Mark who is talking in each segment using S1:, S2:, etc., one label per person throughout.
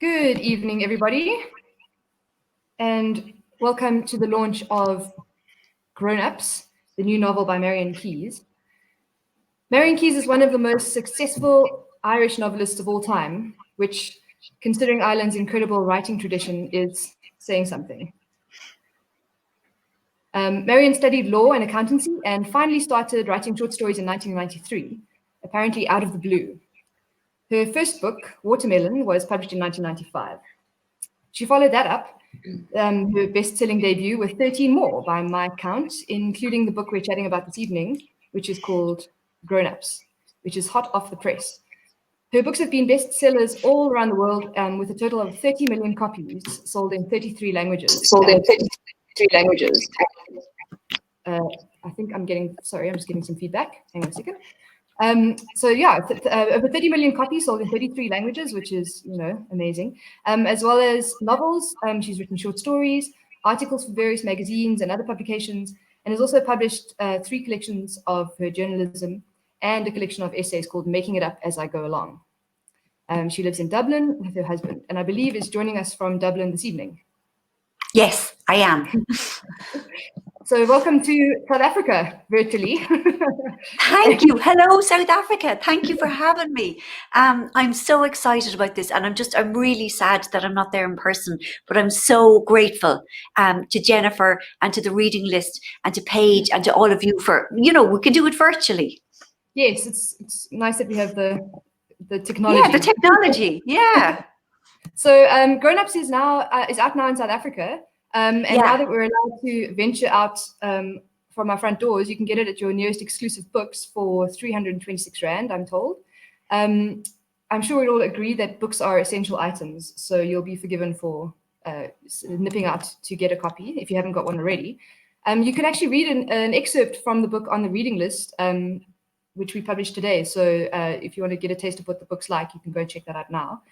S1: Good evening, everybody, and welcome to the launch of Grownups, the new novel by Marian Keyes. Marian Keyes is one of the most successful Irish novelists of all time, which, considering Ireland's incredible writing tradition, is saying something. Marian studied law and accountancy and finally started writing short stories in 1993, apparently out of the blue. Her first book, Watermelon, was published in 1995. She followed that up, her best-selling debut, with 13 more by my count, including the book we're chatting about this evening, which is called Grownups, which is hot off the press. Her books have been bestsellers all around the world, with a total of 30 million copies sold in 33 languages. I think I'm getting some feedback. Hang on a second. Over 30 million copies sold in 33 languages, which is, amazing. As well as novels, she's written short stories, articles for various magazines and other publications, and has also published 3 collections of her journalism and a collection of essays called Making It Up As I Go Along. She lives in Dublin with her husband, and I believe is joining us from Dublin this evening.
S2: Yes, I am.
S1: So welcome to South Africa, virtually.
S2: Thank you. Hello, South Africa. Thank you for having me. I'm so excited about this, and I'm really sad that I'm not there in person, but I'm so grateful to Jennifer and to the reading list and to Paige and to all of you for, we can do it virtually.
S1: Yes, it's nice that we have the technology.
S2: Yeah, the technology. Yeah.
S1: So Grownups is out now in South Africa. Now that we're allowed to venture out from our front doors, you can get it at your nearest exclusive books for 326 Rand, I'm told. I'm sure we'd all agree that books are essential items, so you'll be forgiven for nipping out to get a copy if you haven't got one already. You can actually read an excerpt from the book on the reading list, which we published today. So if you want to get a taste of what the book's like, you can go check that out now.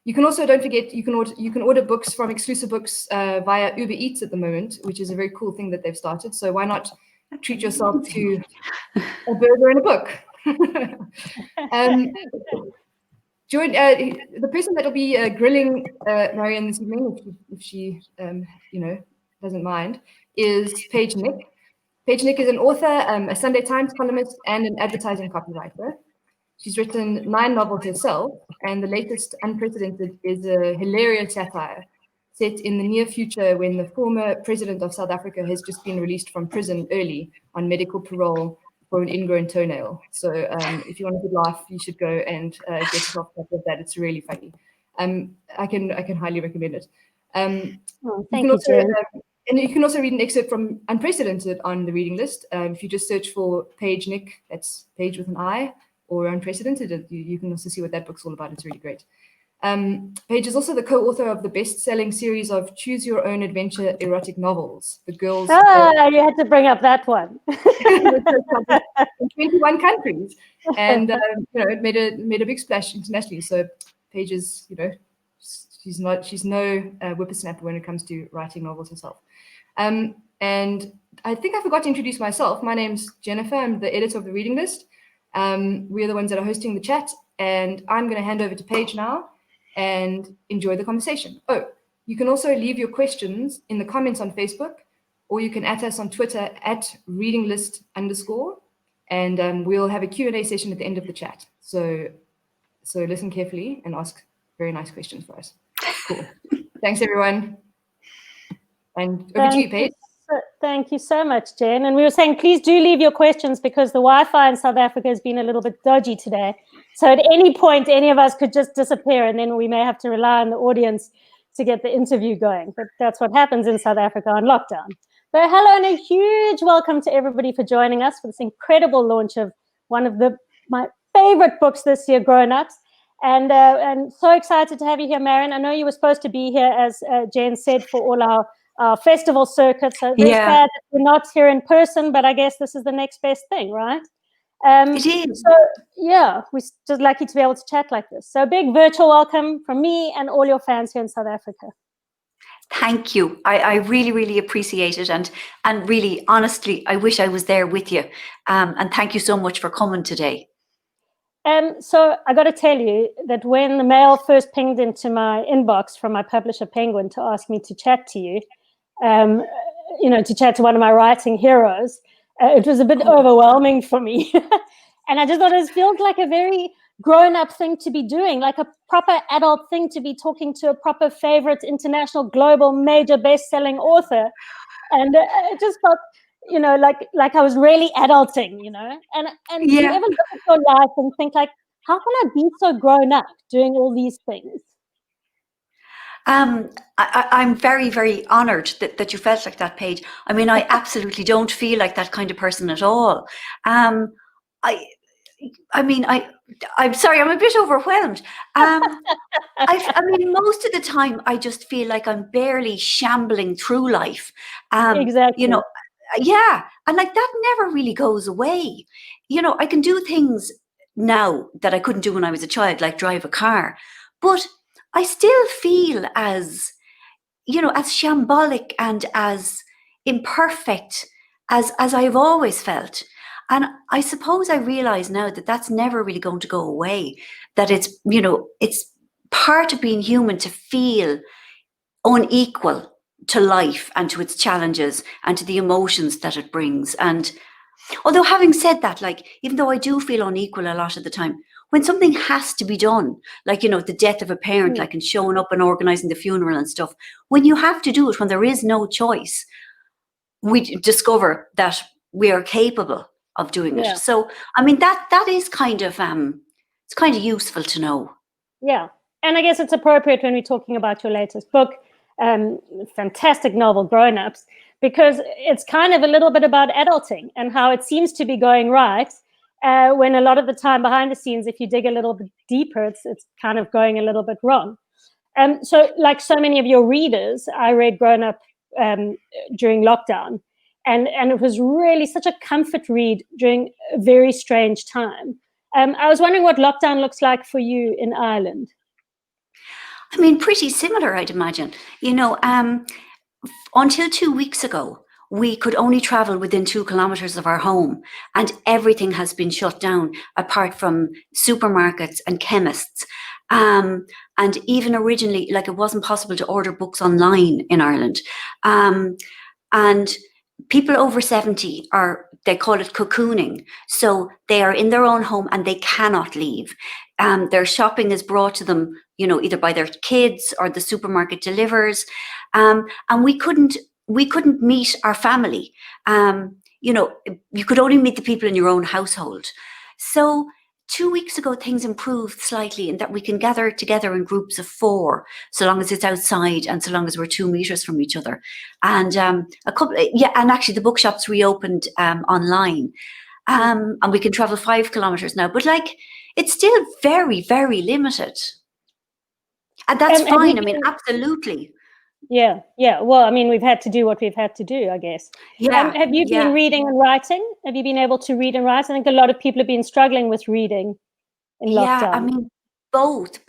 S1: You can also, don't forget, you can order books from exclusive books via Uber Eats at the moment, which is a very cool thing that they've started. So why not treat yourself to a burger and a book? The person that will be grilling Marian this evening, if she doesn't mind, is Paige Nick. Paige Nick is an author, a Sunday Times columnist, and an advertising copywriter. She's written 9 novels herself, and the latest, Unprecedented, is a hilarious satire set in the near future when the former president of South Africa has just been released from prison early on medical parole for an ingrown toenail. So if you want a good laugh, you should go and get yourself a copy of that. It's really funny. I can highly recommend it.
S3: Thank you, Jen.
S1: And you can also read an excerpt from Unprecedented on the reading list. If you just search for Paige Nick, that's Paige with an I, or Unprecedented, you can also see what that book's all about. It's really great. Paige is also the co-author of the best-selling series of Choose Your Own Adventure erotic novels. The girls.
S3: You had to bring up that one.
S1: In 21 countries, and it made a big splash internationally. So Paige is, she's no whippersnapper when it comes to writing novels herself. And I think I forgot to introduce myself. My name's Jennifer. I'm the editor of the reading list. We're the ones that are hosting the chat, and I'm going to hand over to Paige now and enjoy the conversation. Oh, you can also leave your questions in the comments on Facebook, or you can at us on Twitter at readinglist_, and we'll have a Q&A session at the end of the chat. So listen carefully and ask very nice questions for us. Cool. Thanks, everyone. And over to you, Paige.
S3: Thank you so much, Jen. And we were saying, please do leave your questions because the Wi-Fi in South Africa has been a little bit dodgy today. So at any point, any of us could just disappear, and then we may have to rely on the audience to get the interview going. But that's what happens in South Africa on lockdown. So hello and a huge welcome to everybody for joining us for this incredible launch of one of my favorite books this year, Grownups. And so excited to have you here, Marian. I know you were supposed to be here, as Jen said, for all our festival circuit. So very sad that we're not here in person, but I guess this is the next best thing, right?
S2: It is.
S3: So yeah, we're just lucky to be able to chat like this. So a big virtual welcome from me and all your fans here in South Africa.
S2: Thank you. I really, really appreciate it. And really, honestly, I wish I was there with you. And thank you so much for coming today.
S3: So I got to tell you that when the mail first pinged into my inbox from my publisher Penguin to ask me to chat to you, to chat to one of my writing heroes, it was a bit overwhelming for me. And I just thought it feels like a very grown-up thing to be doing, like a proper adult thing to be talking to a proper favorite international, global, major best-selling author. And it just felt, like I was really adulting, And do you ever look at your life and think like, how can I be so grown up doing all these things?
S2: I'm very, very honoured that you felt like that, Paige. I mean, I absolutely don't feel like that kind of person at all. I'm sorry, I'm a bit overwhelmed. I mean, most of the time, I just feel like I'm barely shambling through life.
S3: Exactly.
S2: Yeah, and like that never really goes away. I can do things now that I couldn't do when I was a child, like drive a car, but I still feel as shambolic and as imperfect as I've always felt. And I suppose I realize now that that's never really going to go away, that it's part of being human to feel unequal to life and to its challenges and to the emotions that it brings. And although having said that, like, even though I do feel unequal a lot of the time, when something has to be done, like, the death of a parent, like, and showing up and organizing the funeral and stuff, when you have to do it, when there is no choice, we discover that we are capable of doing it. So, I mean, that is kind of, it's kind of useful to know.
S3: Yeah. And I guess it's appropriate when we're talking about your latest book, fantastic novel, Grownups, because it's kind of a little bit about adulting and how it seems to be going right, when a lot of the time behind the scenes, if you dig a little bit deeper, it's kind of going a little bit wrong. So like so many of your readers, I read Grown Up during lockdown, and it was really such a comfort read during a very strange time. I was wondering what lockdown looks like for you in Ireland.
S2: I mean, pretty similar, I'd imagine. Until 2 weeks ago, we could only travel within 2 kilometers of our home, and everything has been shut down apart from supermarkets and chemists. And even originally, like, it wasn't possible to order books online in Ireland. And people over 70 they call it cocooning. So they are in their own home and they cannot leave. Their shopping is brought to them, either by their kids or the supermarket delivers. And we couldn't meet our family. You could only meet the people in your own household. So 2 weeks ago, things improved slightly in that we can gather together in groups of 4, so long as it's outside and so long as we're 2 meters from each other. And and actually the bookshops reopened online, and we can travel 5 kilometers now. But like, it's still very, very limited, and that's fine. I mean, absolutely.
S3: Yeah. Well, I mean, we've had to do what we've had to do, I guess.
S2: Yeah.
S3: Have you been reading and writing? Have you been able to read and write? I think a lot of people have been struggling with reading in lockdown.
S2: Yeah, I mean, both.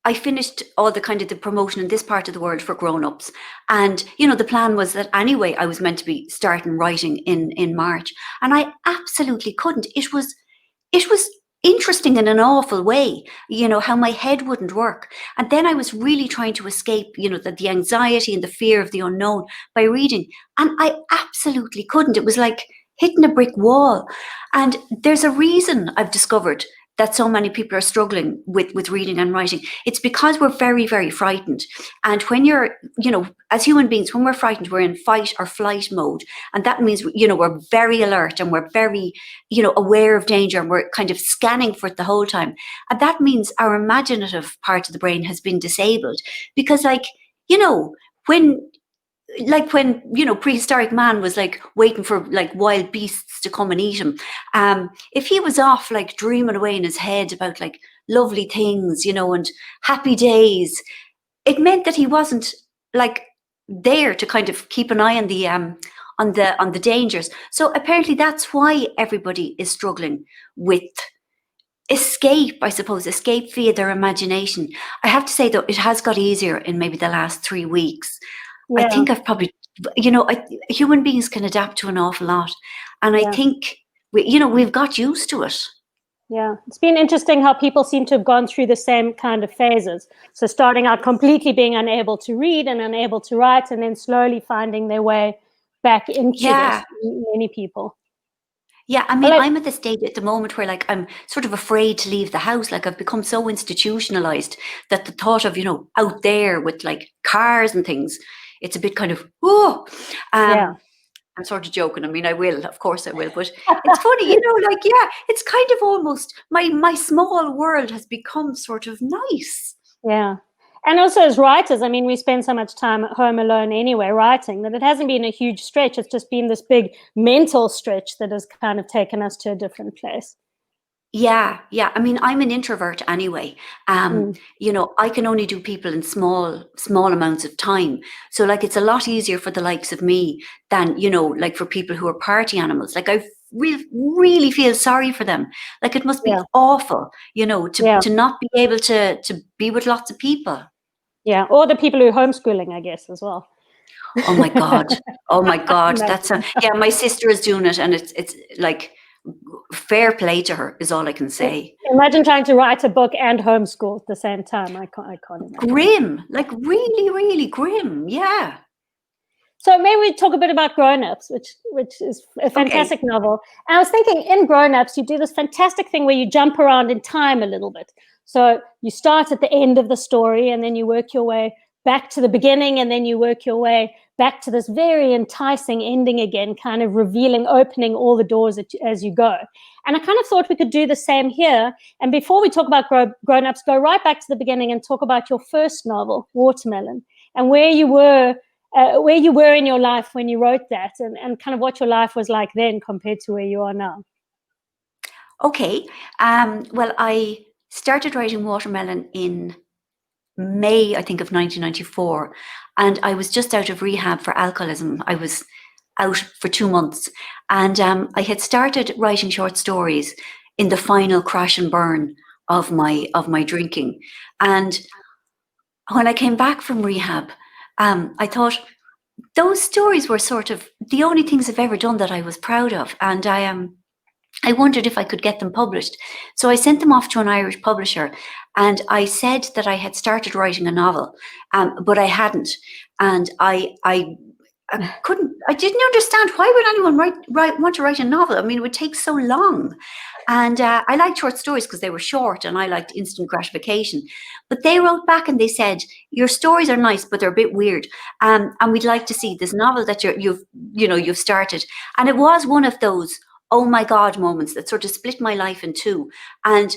S2: I finished all the kind of the promotion in this part of the world for Grownups, and the plan was that anyway I was meant to be starting writing in March, and I absolutely couldn't. It was interesting in an awful way, how my head wouldn't work. And then I was really trying to escape, the anxiety and the fear of the unknown by reading. And I absolutely couldn't. It was like hitting a brick wall. And there's a reason I've discovered that so many people are struggling with reading and writing. It's because we're very, very frightened. And when you're, as human beings, when we're frightened, we're in fight or flight mode. And that means, we're very alert and we're very, aware of danger, and we're kind of scanning for it the whole time. And that means our imaginative part of the brain has been disabled. Because when prehistoric man was like waiting for like wild beasts to come and eat him, if he was off like dreaming away in his head about like lovely things, and happy days, it meant that he wasn't like there to kind of keep an eye on the dangers. So apparently that's why everybody is struggling with escape via their imagination. I have to say though, it has got easier in maybe the last 3 weeks. Yeah. I think I've probably, human beings can adapt to an awful lot. And I think we've got used to it.
S3: Yeah, it's been interesting how people seem to have gone through the same kind of phases. So starting out completely being unable to read and unable to write, and then slowly finding their way back into
S2: Yeah.
S3: this, many people.
S2: Yeah, I mean,
S3: Well,
S2: I'm at the stage at the moment where, like, I'm sort of afraid to leave the house. Like, I've become so institutionalized that the thought of, out there with like cars and things, it's a bit kind of, oh,
S3: yeah.
S2: I'm sort of joking. I mean, I will, of course I will, but it's funny, like, yeah, it's kind of almost my small world has become sort of nice.
S3: Yeah. And also as writers, I mean, we spend so much time at home alone anyway writing that it hasn't been a huge stretch. It's just been this big mental stretch that has kind of taken us to a different place.
S2: Yeah. I mean, I'm an introvert anyway. I can only do people in small amounts of time. So like, it's a lot easier for the likes of me than, like for people who are party animals. Like, I really feel sorry for them. Like, it must be awful, to not be able to be with lots of people.
S3: Yeah. Or the people who are homeschooling, I guess, as well.
S2: Oh my God. That's my sister is doing it, and it's like, fair play to her is all I can say.
S3: Imagine trying to write a book and homeschool at the same time. I can't imagine.
S2: Grim, like really, really grim. Yeah.
S3: So maybe we talk a bit about Grownups, which is a fantastic novel. And I was thinking, in Grownups, you do this fantastic thing where you jump around in time a little bit. So you start at the end of the story, and then you work your way back to the beginning, and then you work your way back to this very enticing ending again, kind of opening all the doors as you go. And I kind of thought we could do the same here. And before we talk about Grownups, go right back to the beginning and talk about your first novel, Watermelon, and where you were in your life when you wrote that, and kind of what your life was like then compared to where you are now.
S2: Okay. Well, I started writing Watermelon in May, I think, of 1994. And I was just out of rehab for alcoholism. I was out for 2 months. And I had started writing short stories in the final crash and burn of my drinking. And when I came back from rehab, I thought those stories were sort of the only things I've ever done that I was proud of. And I wondered if I could get them published. So I sent them off to an Irish publisher, and I said that I had started writing a novel, but I hadn't. And I didn't understand, why would anyone want to write a novel? I mean, it would take so long. And I liked short stories because they were short, and I liked instant gratification. But they wrote back and they said, your stories are nice, but they're a bit weird. And we'd like to see this novel that you've started. And it was one of those, oh my God moments that sort of split my life in two. And,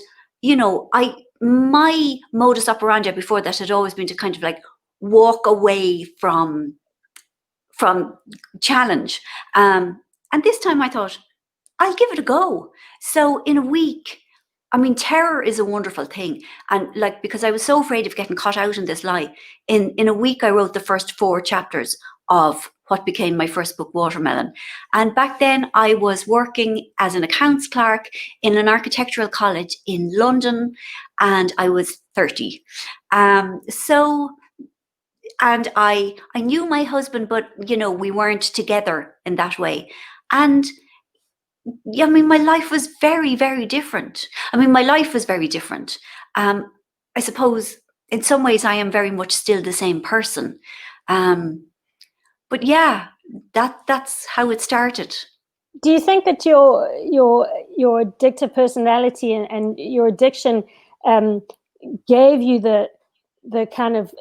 S2: my modus operandi before that had always been to kind of like walk away from challenge. And this time I thought, I'll give it a go. So in a week, I mean, terror is a wonderful thing. And like, because I was so afraid of getting caught out in this lie, in a week, I wrote the first 4 chapters of what became my first book, Watermelon. And back then I was working as an accounts clerk in an architectural college in London, and I was 30. And I knew my husband, but, we weren't together in that way. And I mean, my life was very, very different. I suppose in some ways I am very much still the same person. But yeah, that's how it started.
S3: Do you think that your addictive personality and your addiction gave you the kind of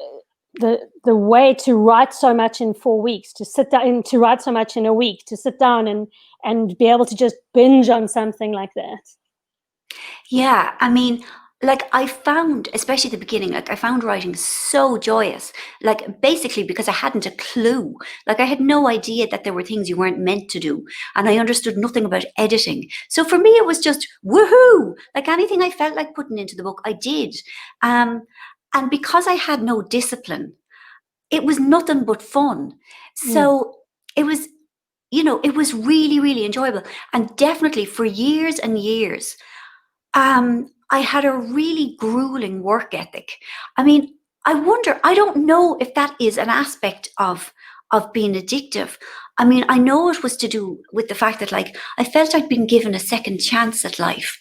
S3: the way to write so much in 4 weeks, to sit down, to write so much in a week, to sit down and be able to just binge on something like that?
S2: Yeah, I mean, like, I found, especially at the beginning, like, I found writing so joyous, like, basically because I hadn't a clue. Like, I had no idea that there were things you weren't meant to do, and I understood nothing about editing. So for me, it was just woohoo! Like, anything I felt like putting into the book, I did. And because I had no discipline, it was nothing but fun. So it was, it was really, really enjoyable. And definitely for years and years, I had a really grueling work ethic. I mean, I don't know if that is an aspect of being addictive. I mean, I know it was to do with the fact that, like, I felt I'd been given a second chance at life.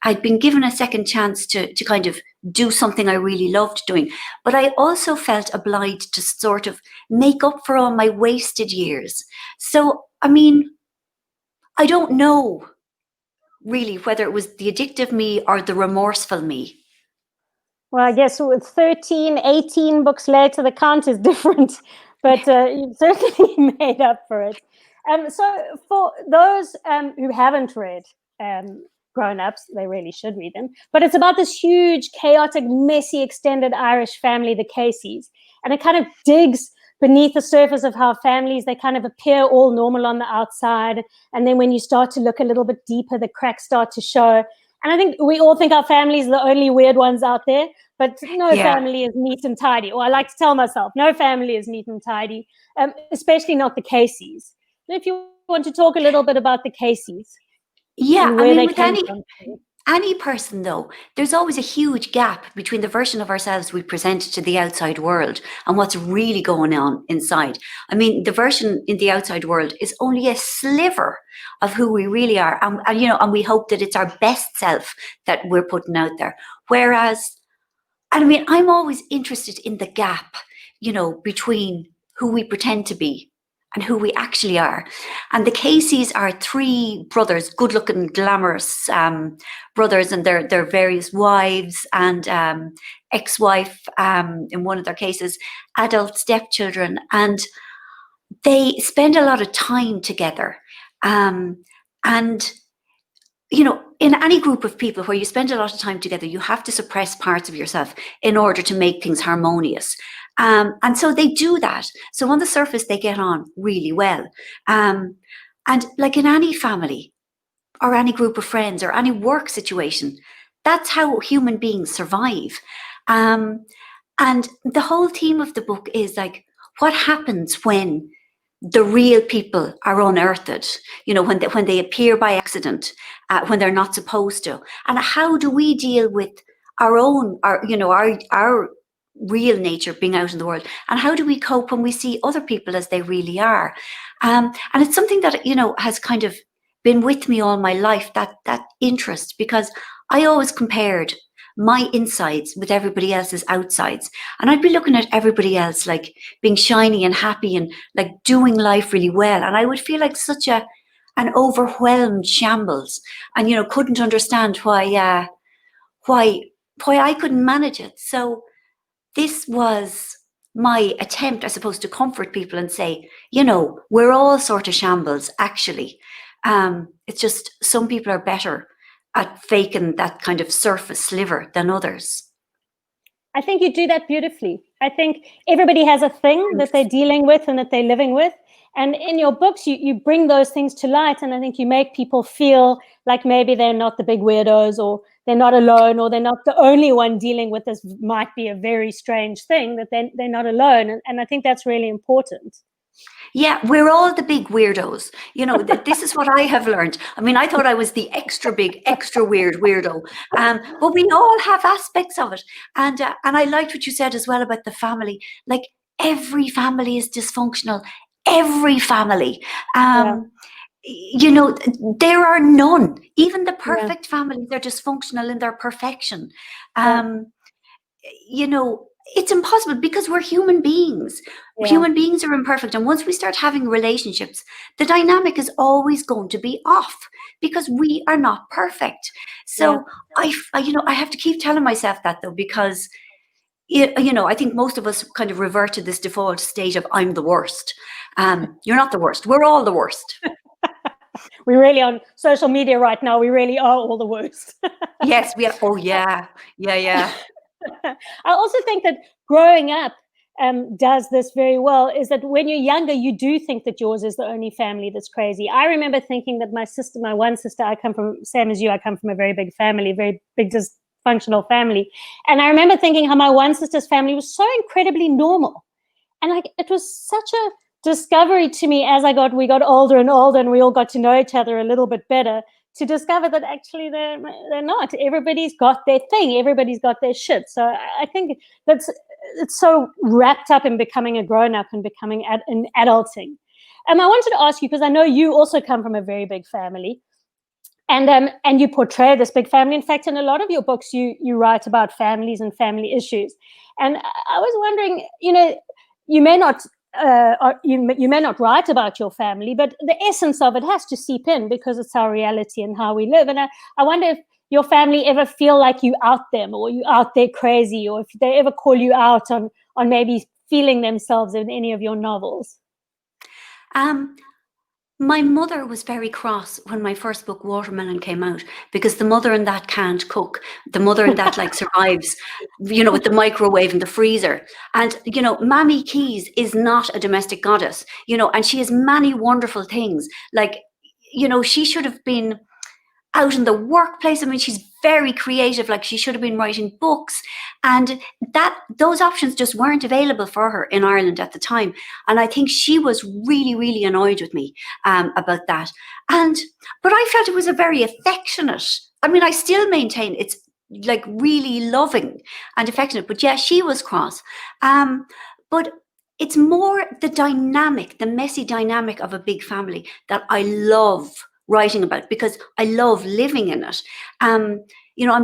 S2: I'd been given a second chance to kind of do something I really loved doing. But I also felt obliged to sort of make up for all my wasted years. So, I mean, I don't know really whether it was the addictive me or the remorseful me.
S3: Well, I guess with 13, 18 books later, the count is different, but you've certainly made up for it. So for those who haven't read Grownups, they really should read them. But it's about this huge, chaotic, messy, extended Irish family, the Keyeses. And it kind of digs beneath the surface of how families, they kind of appear all normal on the outside. And then when you start to look a little bit deeper, the cracks start to show. And I think we all think our families are the only weird ones out there, but no family is neat and tidy. Or I like to tell myself, no family is neat and tidy, especially not the Keyeses. If you want to talk a little bit about the Keyeses.
S2: Yeah, I mean, with any person, though, there's always a huge gap between the version of ourselves we present to the outside world and what's really going on inside. I mean, the version in the outside world is only a sliver of who we really are. And you know, and we hope that it's our best self that we're putting out there. Whereas, I mean, I'm always interested in the gap, you know, between who we pretend to be and who we actually are. And the Keyeses are three brothers, good-looking, glamorous brothers, and their various wives and ex-wife, in one of their cases, adult stepchildren. And they spend a lot of time together. And, you know, in any group of people where you spend a lot of time together, you have to suppress parts of yourself in order to make things harmonious. And so they do that. So on the surface, they get on really well. And like in any family or any group of friends or any work situation, that's how human beings survive. And the whole theme of the book is like, what happens when the real people are unearthed, you know, when they appear by accident, when they're not supposed to, and how do we deal with our real nature being out in the world, and how do we cope when we see other people as they really are? And it's something that, you know, has kind of been with me all my life, that interest, because I always compared my insides with everybody else's outsides. And I'd be looking at everybody else like being shiny and happy and like doing life really well. And I would feel like such an overwhelmed shambles, and, you know, couldn't understand why I couldn't manage it. So this was my attempt, I suppose, to comfort people and say, you know, we're all sort of shambles, actually. It's just some people are better at faking that kind of surface sliver than others.
S3: I think you do that beautifully. I think everybody has a thing that they're dealing with and that they're living with. And in your books, you bring those things to light. And I think you make people feel like maybe they're not the big weirdos, or they're not alone, or they're not the only one dealing with this might be a very strange thing, that they're not alone. And I think that's really important.
S2: Yeah, we're all the big weirdos. You know, this is what I have learned. I mean, I thought I was the extra big, extra weird weirdo. But we all have aspects of it. And I liked what you said as well about the family. Like, every family is dysfunctional. Every family. You know, there are none. Even the perfect families are dysfunctional in their perfection. You know, it's impossible because we're human beings. Human beings are imperfect. And once we start having relationships, the dynamic is always going to be off because we are not perfect. So I have to keep telling myself that, though, because, you know, I think most of us kind of revert to this default state of I'm the worst. You're not the worst. We're all the worst.
S3: We really, on social media right now, we really are all the worst.
S2: Yes, we are. Oh, yeah.
S3: I also think that growing up does this very well, is that when you're younger, you do think that yours is the only family that's crazy. I remember thinking that my one sister, I come from, same as you, I come from a very big family, very big dysfunctional family. And I remember thinking how my one sister's family was so incredibly normal. And like, it was such a discovery to me as we got older and older, and we all got to know each other a little bit better, to discover that actually they're not. Everybody's got their thing. Everybody's got their shit. So I think it's so wrapped up in becoming a grown-up and becoming in adulting. I wanted to ask you, because I know you also come from a very big family, and you portray this big family. In fact, in a lot of your books, you write about families and family issues. And I was wondering, you may not you may not write about your family, but the essence of it has to seep in because it's our reality and how we live. And I wonder if your family ever feel like you out them, or you out there crazy, or if they ever call you out on maybe feeling themselves in any of your novels.
S2: My mother was very cross when my first book, Watermelon, came out, because the mother in that can't cook. The mother in that survives, with the microwave and the freezer. And, Mammy Keyes is not a domestic goddess, and she has many wonderful things. Like, she should have been out in the workplace. I mean, she's very creative. Like, she should have been writing books, and those options just weren't available for her in Ireland at the time. And I think she was really, really annoyed with me about that. But I felt it was a very affectionate. I mean, I still maintain it's like really loving and affectionate. But yeah, she was cross. But it's more the messy dynamic of a big family that I love writing about, because I love living in it. I'm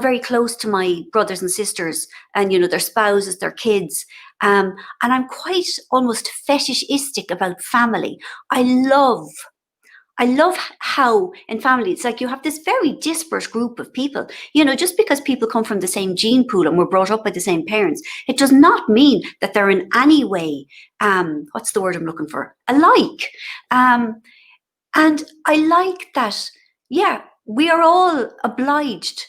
S2: very close to my brothers and sisters, and their spouses, their kids, and I'm quite almost fetishistic about family. I love how in family it's like you have this very disparate group of people. Just because people come from the same gene pool and were brought up by the same parents, it does not mean that they're in any way what's the word I'm looking for, alike. And I like that, we are all obliged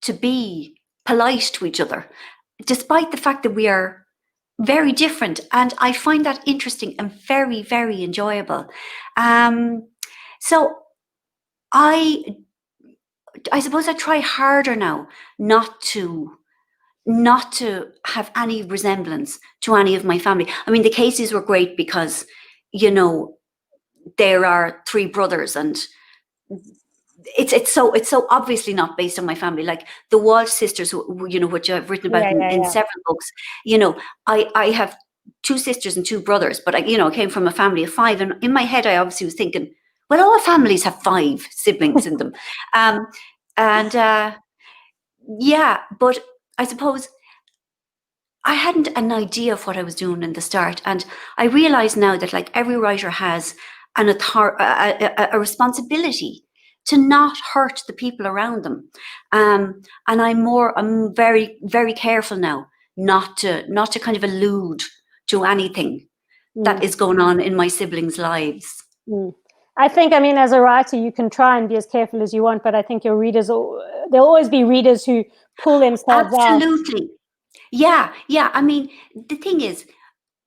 S2: to be polite to each other, despite the fact that we are very different. And I find that interesting and very, very enjoyable. So I suppose I try harder now not to have any resemblance to any of my family. I mean, the Cases were great because, there are 3 brothers, and it's so obviously not based on my family. Like the Walsh sisters, which I've written about in several books. I have 2 sisters and 2 brothers, but I came from a family of 5, and in my head I obviously was thinking, well, all families have 5 siblings in them, but I suppose I hadn't an idea of what I was doing in the start, and I realize now that like every writer has a responsibility to not hurt the people around them, and I'm very, very careful now not to kind of allude to anything that is going on in my siblings' lives.
S3: I think, as a writer, you can try and be as careful as you want, but I think your readers, there'll always be readers who pull themselves out.
S2: Absolutely. Yeah. I mean, the thing is,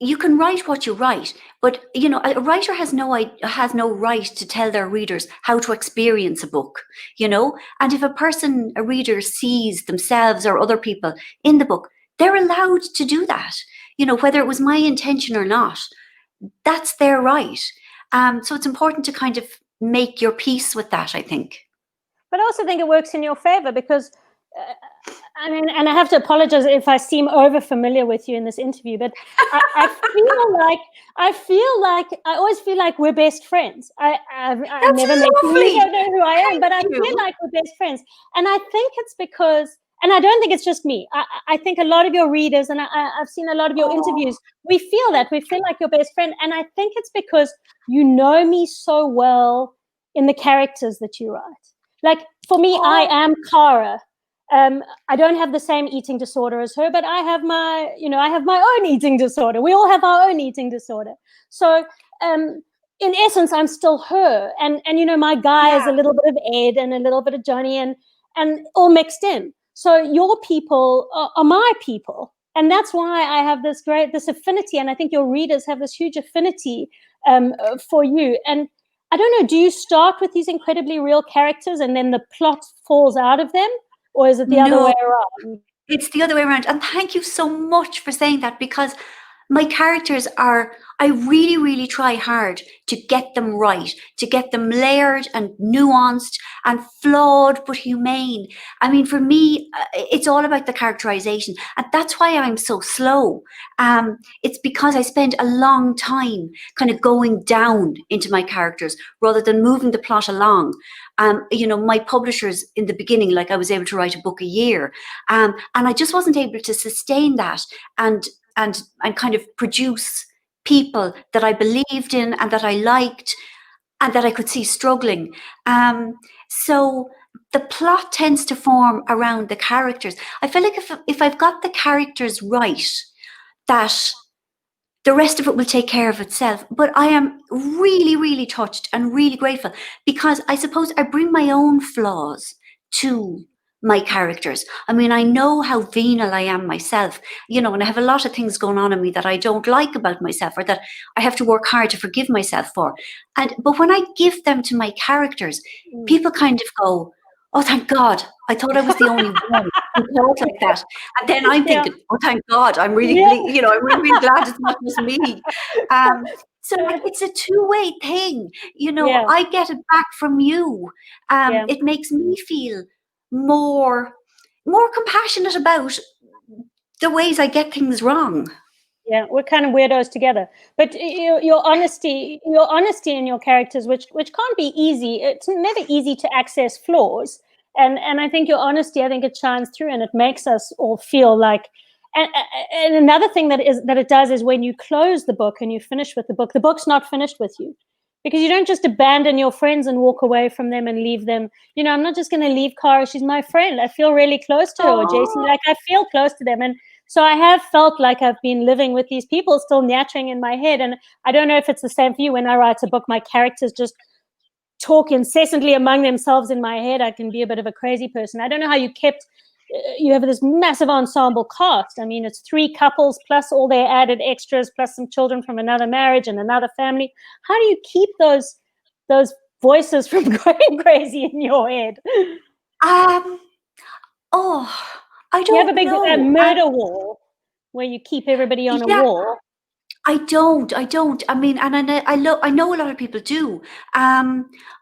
S2: you can write what you write, but a writer has no right to tell their readers how to experience a book, and if a reader sees themselves or other people in the book, they're allowed to do that, whether it was my intention or not. That's their right. So it's important to kind of make your peace with that, I think.
S3: But I also think it works in your favor, because and I have to apologize if I seem over familiar with you in this interview, but I always feel like we're best friends. I've never met you, you don't know who I am, but I feel like we're best friends. And I think it's because, and I don't think it's just me, I think a lot of your readers, and I've seen a lot of your interviews, we feel like your best friend. And I think it's because you know me so well in the characters that you write. Like for me, I am Cara. I don't have the same eating disorder as her, but I have my own eating disorder. We all have our own eating disorder. So in essence, I'm still her. And my guy is a little bit of Ed and a little bit of Johnny and all mixed in. So your people are my people. And that's why I have this affinity. And I think your readers have this huge affinity for you. And I don't know, do you start with these incredibly real characters and then the plot falls out of them? Or is it the other way around?
S2: It's the other way around. And thank you so much for saying that, because my characters are, I really, really try hard to get them right, to get them layered and nuanced and flawed but humane. I mean, for me, it's all about the characterization. And that's why I'm so slow. It's because I spend a long time kind of going down into my characters rather than moving the plot along. My publishers in the beginning, like I was able to write a book a year, and I just wasn't able to sustain that and kind of produce people that I believed in and that I liked and that I could see struggling. So the plot tends to form around the characters. I feel like if I've got the characters right, that the rest of it will take care of itself. But I am really, really touched and really grateful because I suppose I bring my own flaws to my characters. I mean, I know how venal I am myself, and I have a lot of things going on in me that I don't like about myself or that I have to work hard to forgive myself for. But when I give them to my characters, people kind of go, oh, thank God. I thought I was the only one who thought like that. And then I'm thinking, oh, thank God. I'm really, I'm really, really glad it's not just me. So it's a two-way thing. I get it back from you. It makes me feel more compassionate about the ways I get things wrong.
S3: Yeah, we're kind of weirdos together. But your honesty in your characters, which can't be easy. It's never easy to access flaws. And I think your honesty, I think it shines through, and it makes us all feel like. And another thing that it does is when you close the book and you finish with the book's not finished with you. Because you don't just abandon your friends and walk away from them and leave them. I'm not just going to leave Cara. She's my friend. I feel really close to her. Or Jason, like I feel close to them. And so I have felt like I've been living with these people still nattering in my head. And I don't know if it's the same for you. When I write a book, my characters just talk incessantly among themselves in my head. I can be a bit of a crazy person. I don't know how you have this massive ensemble cast. I mean, it's 3 couples plus all their added extras, plus some children from another marriage and another family. How do you keep those voices from going crazy in your head?
S2: I don't
S3: you have a big
S2: know.
S3: Murder wall where you keep everybody on a wall.
S2: I don't. I mean, and I know a lot of people do.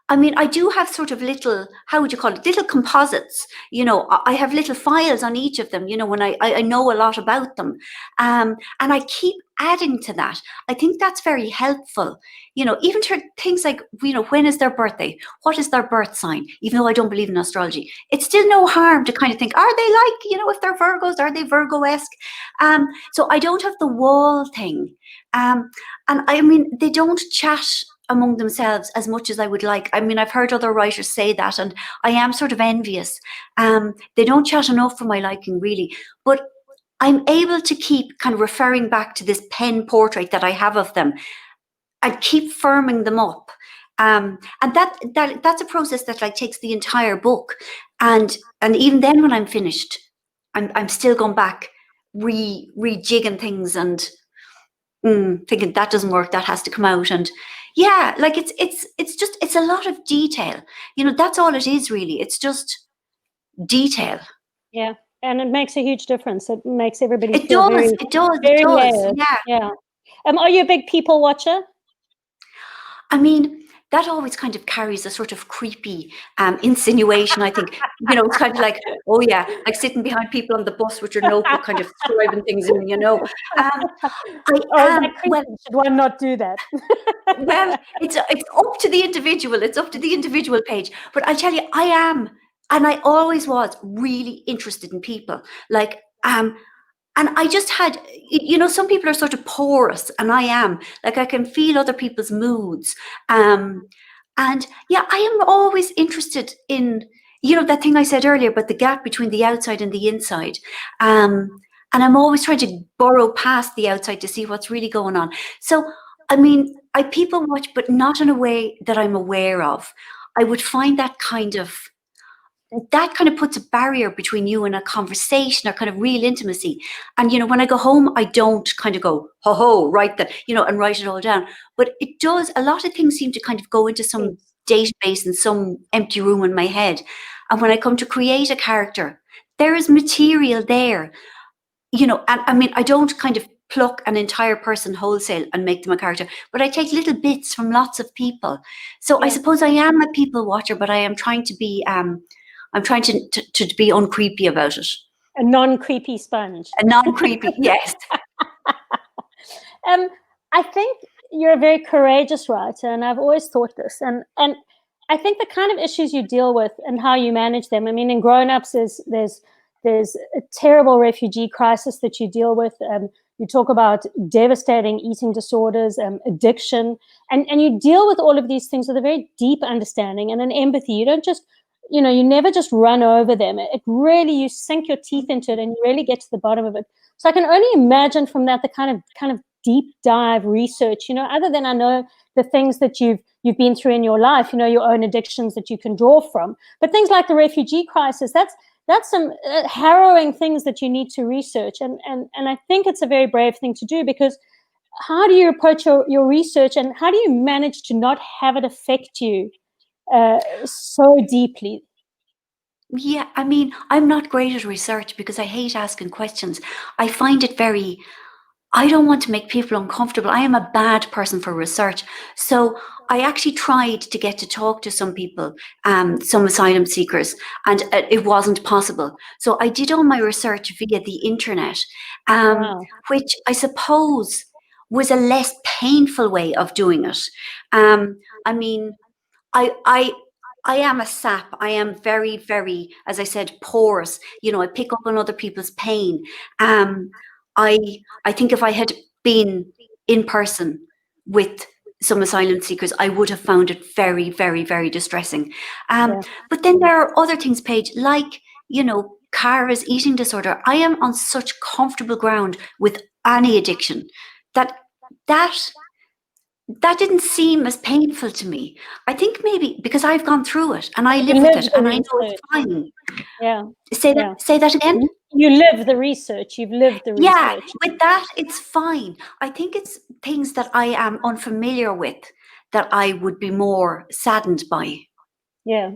S2: I mean, I do have sort of little, how would you call it, little composites. I have little files on each of them, when I know a lot about them. And I keep adding to that. I think that's very helpful. Even to things like, when is their birthday? What is their birth sign? Even though I don't believe in astrology, it's still no harm to kind of think, are they like, if they're Virgos, are they Virgo-esque? So I don't have the wall thing. And I mean, they don't chat among themselves as much as I would like. I mean, I've heard other writers say that, and I am sort of envious. They don't chat enough for my liking, really. But I'm able to keep kind of referring back to this pen portrait that I have of them and keep firming them up. And that's a process that like takes the entire book. And even then when I'm finished, I'm still going back, rejigging things and thinking that doesn't work, that has to come out. And yeah, like it's a lot of detail. That's all it is really. It's just detail.
S3: Yeah. And it makes a huge difference. It makes everybody
S2: it does. Yeah.
S3: Are you a big people watcher?
S2: I mean, that always kind of carries a sort of creepy insinuation, I think. It's kind of like, oh yeah, like sitting behind people on the bus with your notebook kind of scribing things in,
S3: should one not do that?
S2: Well, it's up to the individual. It's up to the individual, Paige. But I'll tell you, I am, and I always was really interested in people. Like, and I just had, some people are sort of porous, and I am. Like, I can feel other people's moods. And yeah, I am always interested in, that thing I said earlier about the gap between the outside and the inside. And I'm always trying to burrow past the outside to see what's really going on. So, I mean, I people watch, but not in a way that I'm aware of. I would find that kind of puts a barrier between you and a conversation or kind of real intimacy. And, when I go home, I don't kind of go, write that, and write it all down. But it does, a lot of things seem to kind of go into some database in some empty room in my head. And when I come to create a character, there is material there, and I mean, I don't kind of pluck an entire person wholesale and make them a character, but I take little bits from lots of people. So I suppose I am a people watcher, but I am trying to be I'm trying to be uncreepy about it.
S3: A non-creepy sponge.
S2: A non-creepy, yes.
S3: I think you're a very courageous writer, and I've always thought this. And I think the kind of issues you deal with and how you manage them. I mean, in Grownups, there's a terrible refugee crisis that you deal with. You talk about devastating eating disorders, addiction, and you deal with all of these things with a very deep understanding and an empathy. You don't just, you never just run over them. It really, you sink your teeth into it and you really get to the bottom of it. So I can only imagine from that the kind of deep dive research, other than I know the things that you've been through in your life, your own addictions that you can draw from. But things like the refugee crisis, that's some harrowing things that you need to research. And I think it's a very brave thing to do, because how do you approach your research, and how do you manage to not have it affect you so deeply?
S2: Yeah, I mean, I'm not great at research because I hate asking questions. I find it I don't want to make people uncomfortable. I am a bad person for research. So I actually tried to get to talk to some people, some asylum seekers, and it wasn't possible. So I did all my research via the internet, which I suppose was a less painful way of doing it. I mean, I am a sap. I am very, very, as I said, porous. I pick up on other people's pain. I think if I had been in person with some asylum seekers, I would have found it very, very, very distressing. But then there are other things, Paige, like, Cara's eating disorder. I am on such comfortable ground with any addiction that didn't seem as painful to me. I think maybe because I've gone through it and I live with it and I know it's fine.
S3: Yeah.
S2: Say that again.
S3: You live the research. You've lived the research.
S2: Yeah, with that, it's fine. I think it's things that I am unfamiliar with that I would be more saddened by.
S3: Yeah.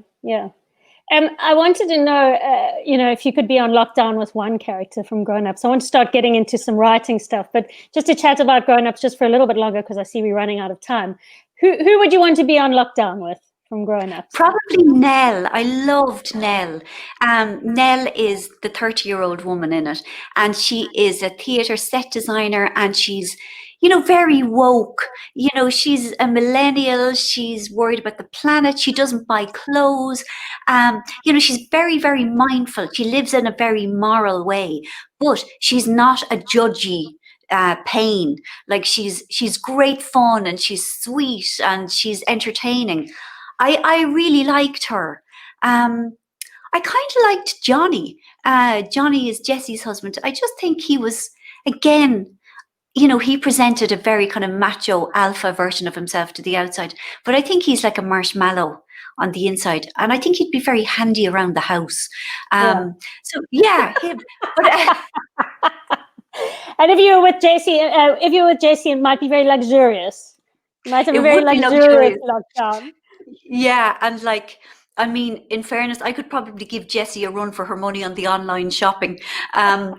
S3: I wanted to know, if you could be on lockdown with one character from Grownups. I want to start getting into some writing stuff, but just to chat about Grownups just for a little bit longer, because I see we're running out of time. Who would you want to be on lockdown with from Grownups?
S2: Probably Nell. I loved Nell. Nell is the 30-year-old woman in it, and she is a theatre set designer, and she's very woke. She's a millennial. She's worried about the planet. She doesn't buy clothes. She's very, very mindful. She lives in a very moral way, but she's not a judgy pain. Like she's great fun, and she's sweet, and she's entertaining. I really liked her. I kind of liked Johnny. Johnny is Jesse's husband. I just think he was, again, he presented a very kind of macho alpha version of himself to the outside, but I think he's like a marshmallow on the inside, and I think he'd be very handy around the house. So yeah, him. But,
S3: and if you were with JC, it might be very luxurious. You might have a very luxurious lockdown.
S2: Yeah, and in fairness, I could probably give Jessie a run for her money on the online shopping. I'm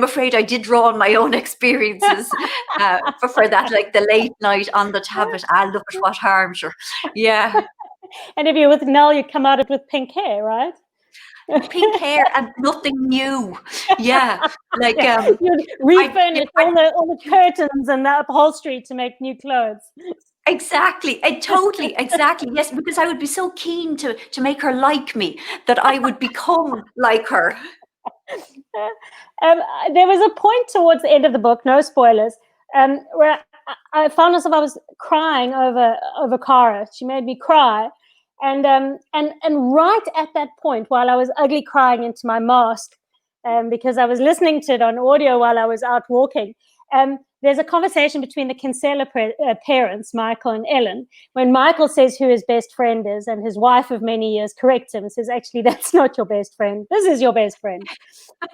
S2: afraid I did draw on my own experiences for that, like the late night on the tablet. Look at what harms her. Yeah.
S3: And if you're with Nell, you come out with pink hair, right?
S2: Pink hair and nothing new. Yeah.
S3: you refurnish all the curtains and the upholstery to make new clothes.
S2: Exactly. Totally. Exactly. Yes, because I would be so keen to make her like me that I would become like her.
S3: There was a point towards the end of the book, no spoilers, where I found myself, I was crying over Cara. She made me cry. And right at that point, while I was ugly crying into my mask, because I was listening to it on audio while I was out walking, there's a conversation between the Kinsella parents, Michael and Ellen, when Michael says who his best friend is, and his wife of many years corrects him and says, actually, that's not your best friend. This is your best friend.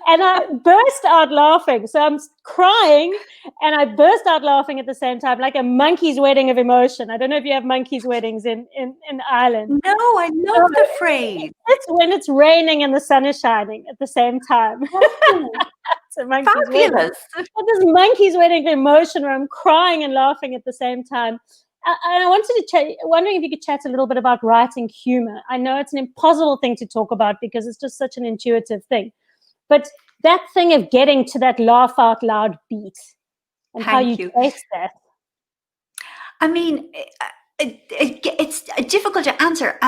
S3: And I burst out laughing. So I'm crying, and I burst out laughing at the same time, like a monkey's wedding of emotion. I don't know if you have monkeys' weddings in Ireland.
S2: No, I love the phrase.
S3: It's when it's raining and the sun is shining at the same time. a monkey's wedding.
S2: Fabulous.
S3: But this monkey's wedding emotion where I'm crying and laughing at the same time. And I wanted to wondering if you could chat a little bit about writing humor. I know it's an impossible thing to talk about because it's just such an intuitive thing. But that thing of getting to that laugh out loud beat and how you taste that.
S2: I mean, it's difficult to answer.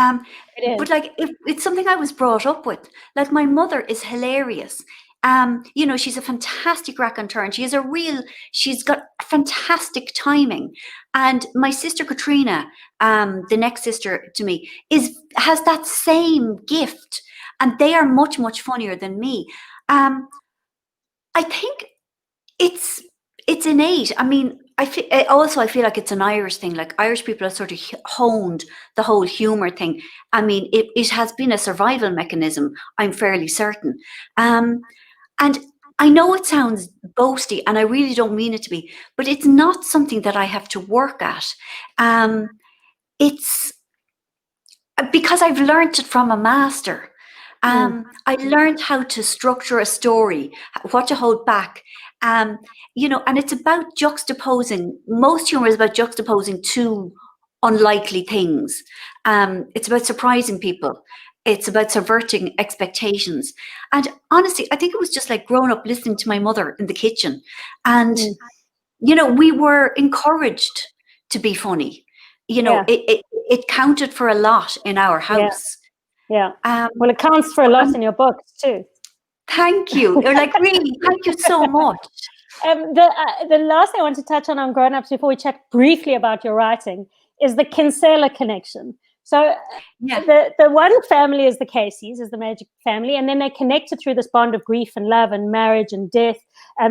S3: It is.
S2: But like, it's something I was brought up with. Like, my mother is hilarious. You know, she's a fantastic raconteur, and she's got fantastic timing. And my sister Katrina, the next sister to me, has that same gift, and they are much, much funnier than me. I think it's innate. I mean, I feel like it's an Irish thing. Like, Irish people have sort of honed the whole humor thing. I mean, it has been a survival mechanism, I'm fairly certain. And I know it sounds boasty, and I really don't mean it to be, but it's not something that I have to work at. It's because I've learned it from a master. I learned how to structure a story, what to hold back. You know, and it's about juxtaposing. Most humor is about juxtaposing two unlikely things. It's about surprising people. It's about subverting expectations. And honestly, I think it was just like growing up listening to my mother in the kitchen. And, you know, we were encouraged to be funny. You know, it counted for a lot in our house.
S3: Yeah. Well, it counts for a lot in your books too.
S2: Thank you. You're like, really, thank you so much.
S3: The last thing I want to touch on Grownups before we chat briefly about your writing is the Kinsella connection. So the one family is the Keyes, is the Magic family, and then they connected through this bond of grief and love and marriage and death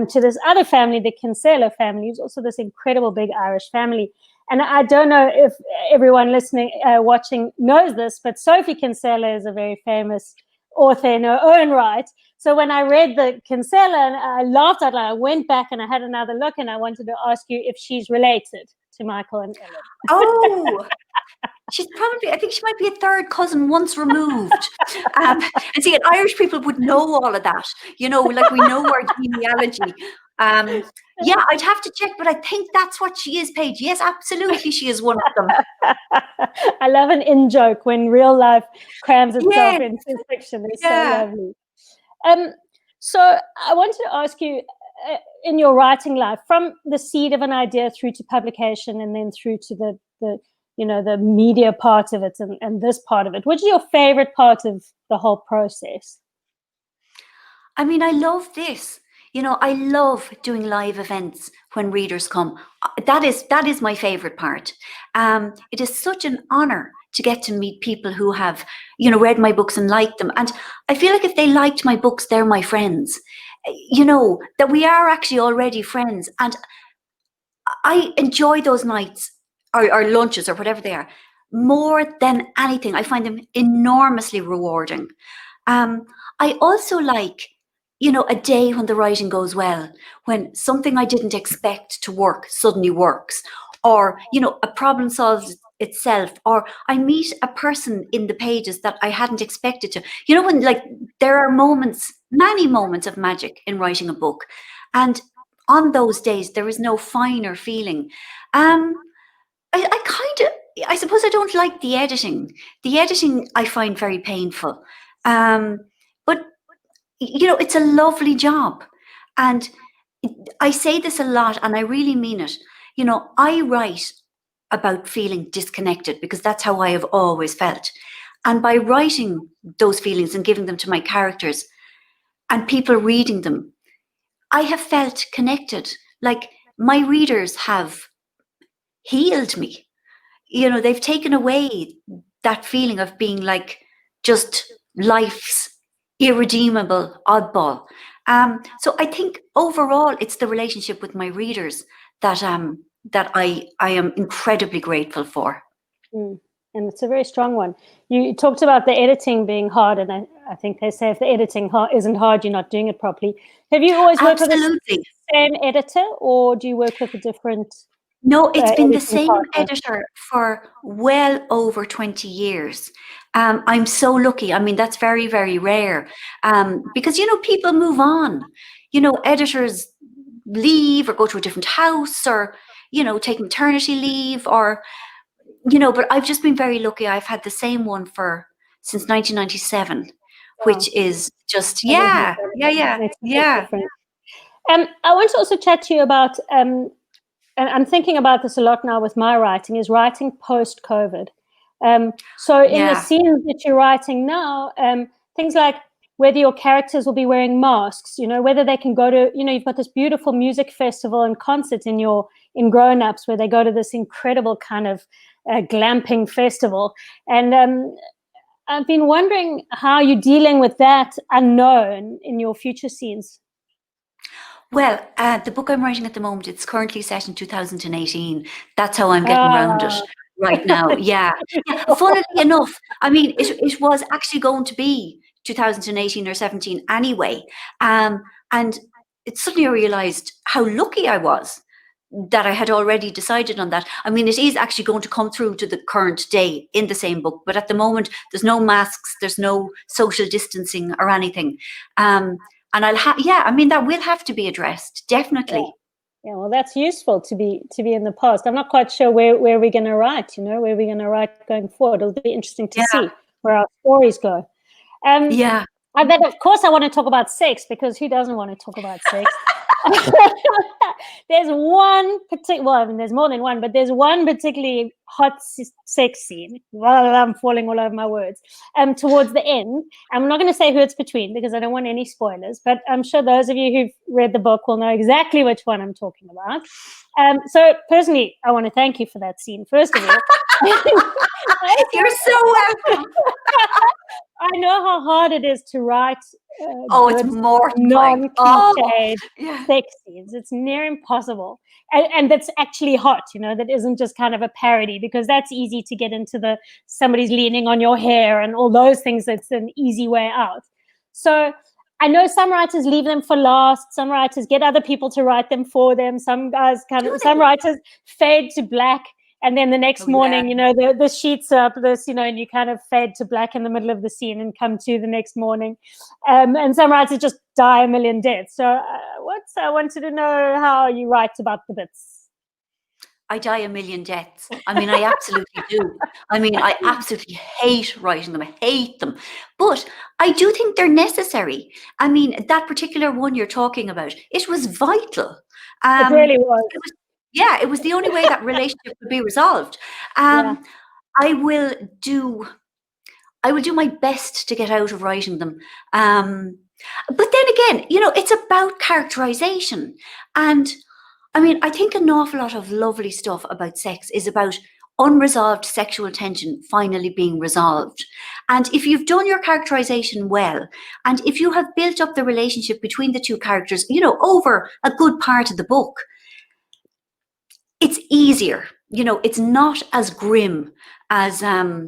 S3: to this other family, the Kinsella family, who's also this incredible big Irish family. And I don't know if everyone listening, watching knows this, but Sophie Kinsella is a very famous author in her own right. So when I read the Kinsella, and I laughed out loud, I went back and I had another look, and I wanted to ask you if she's related to Michael and Ellen.
S2: Oh, she's probably, I think she might be a third cousin once removed. And see, Irish people would know all of that. You know, like, we know our genealogy. Yeah, I'd have to check, but I think that's what she is, Paige. Yes, absolutely, she is one of them.
S3: I love an in-joke when real life crams itself into fiction. It's so lovely. So I wanted to ask you, in your writing life, from the seed of an idea through to publication and then through to the media part of it and this part of it, which is your favorite part of the whole process?
S2: I mean, I love this. You know, I love doing live events when readers come. That is my favorite part. It is such an honor to get to meet people who have, you know, read my books and liked them. And I feel like if they liked my books, they're my friends. You know, that we are actually already friends. And I enjoy those nights or lunches or whatever they are more than anything. I find them enormously rewarding. I also like, you know, a day when the writing goes well, when something I didn't expect to work suddenly works, or, you know, a problem solves itself, or I meet a person in the pages that I hadn't expected to. You know, when, like, there are moments, many moments of magic in writing a book. And on those days, there is no finer feeling. I suppose I don't like the editing. The editing I find very painful. But, you know, it's a lovely job. And I say this a lot, and I really mean it. You know, I write about feeling disconnected because that's how I have always felt. And by writing those feelings and giving them to my characters and people reading them, I have felt connected. Like, my readers have healed me. You know, they've taken away that feeling of being like just life's irredeemable oddball. So I think overall it's the relationship with my readers that I am incredibly grateful for.
S3: And it's a very strong one. You talked about the editing being hard, and I think they say if the editing isn't hard, you're not doing it properly. Have you always worked with the same editor, or do you work with a different?
S2: No, it's been the same editor for well over 20 years. I'm so lucky. I mean, that's very, very rare, because, you know, people move on. editors leave or go to a different house or, take maternity leave or, but I've just been very lucky. I've had the same one since 1997, which is just, yeah.
S3: Different. I want to also chat to you about, and I'm thinking about this a lot now with my writing, is writing post-COVID. So in the scenes that you're writing now, things like whether your characters will be wearing masks, whether they can go to, you've got this beautiful music festival and concert in Grownups where they go to this incredible kind of glamping festival. And I've been wondering how you're dealing with that unknown in your future scenes.
S2: Well, the book I'm writing at the moment, it's currently set in 2018. That's how I'm getting around it right now. Yeah. Funnily enough, I mean, it was actually going to be 2018 or 17 anyway. And it suddenly I realized how lucky I was that I had already decided on that. I mean, it is actually going to come through to the current day in the same book, but at the moment there's no masks, there's no social distancing or anything. And that will have to be addressed, definitely.
S3: Yeah, well, that's useful to be in the past. I'm not quite sure where we're going to write, where we're going to write going forward. It'll be interesting to see where our stories go. And then, of course, I want to talk about sex, because who doesn't want to talk about sex? There's one particular, there's more than one, but there's one particularly hot sex scene. Well, I'm falling all over my words. Towards the end, I'm not going to say who it's between because I don't want any spoilers, but I'm sure those of you who've read the book will know exactly which one I'm talking about. So personally, I want to thank you for that scene, first of all.
S2: You're so welcome.
S3: I know how hard it is to write.
S2: It's mortifying.
S3: Non-cliched sex scenes. It's near impossible, and that's actually hot. That isn't just kind of a parody, because that's easy to get into somebody's leaning on your hair and all those things. That's an easy way out. So I know some writers leave them for last. Some writers get other people to write them for them. Some writers fade to black. And then the next morning, the sheets are up this, and you kind of fade to black in the middle of the scene and come to the next morning. And some writers just die a million deaths. So I wanted to know how you write about the bits.
S2: I die a million deaths. I mean, I absolutely do. I mean, I absolutely hate writing them. I hate them. But I do think they're necessary. I mean, that particular one you're talking about, it was vital.
S3: It really was.
S2: It was the only way that relationship could be resolved. I will do my best to get out of writing them. But then again, it's about characterization. And I mean, I think an awful lot of lovely stuff about sex is about unresolved sexual tension finally being resolved. And if you've done your characterization well, and if you have built up the relationship between the two characters, over a good part of the book, it's easier. It's not as grim as as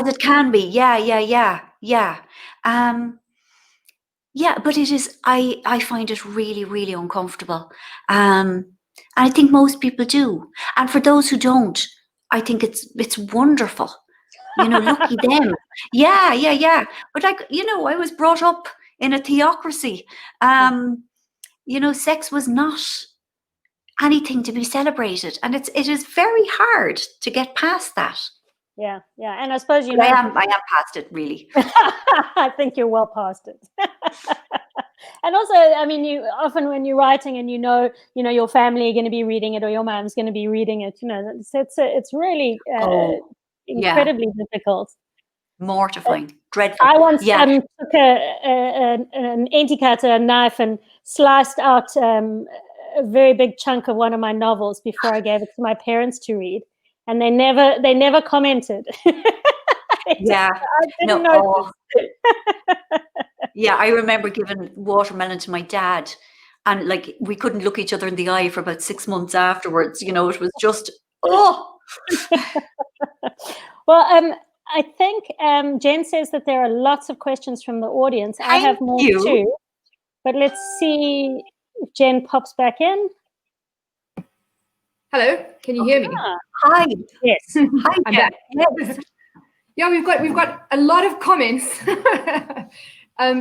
S2: it can be. Yeah. But it is. I find it really, really uncomfortable. And I think most people do. And for those who don't, I think it's wonderful. Lucky them. Yeah. But I was brought up in a theocracy. Sex was not anything to be celebrated, and it is very hard to get past that.
S3: Yeah, and I suppose I
S2: am past it, really.
S3: I think you're well past it. And also, I mean, you often when you're writing and your family are going to be reading it or your mom's going to be reading it, it's really incredibly difficult.
S2: Mortifying, dreadful.
S3: I once took an antiquator, a knife, and sliced out a very big chunk of one of my novels before I gave it to my parents to read, and they never commented. I didn't notice.
S2: I remember giving watermelon to my dad, and we couldn't look each other in the eye for about 6 months afterwards. It was just
S3: Well, I think Jen says that there are lots of questions from the audience. I have more too, but let's see if Jen pops back in.
S1: Hello, can you hear me?
S2: Hi.
S3: Yes.
S2: Hi,
S1: I'm back. Yes. Yeah, we've got a lot of comments.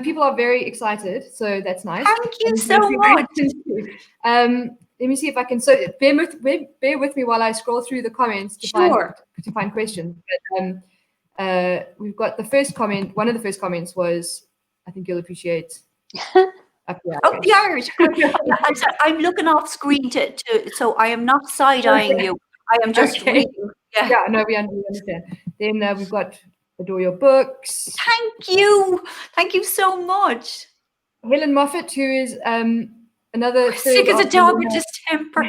S1: People are very excited, so that's nice.
S2: Thank you
S1: And
S2: so much.
S1: Let me see if I can. So bear with me while I scroll through the comments to find questions. But we've got the first comment. One of the first comments was, I think you'll appreciate. Up the Irish.
S2: I'm sorry, I'm looking off screen so I am not side-eyeing you. I am just reading.
S1: Yeah, no, we understand. Then we've got Adore Your Books.
S2: Thank you so much.
S1: Helen Moffat, who is another
S2: sick as a dog with distemper.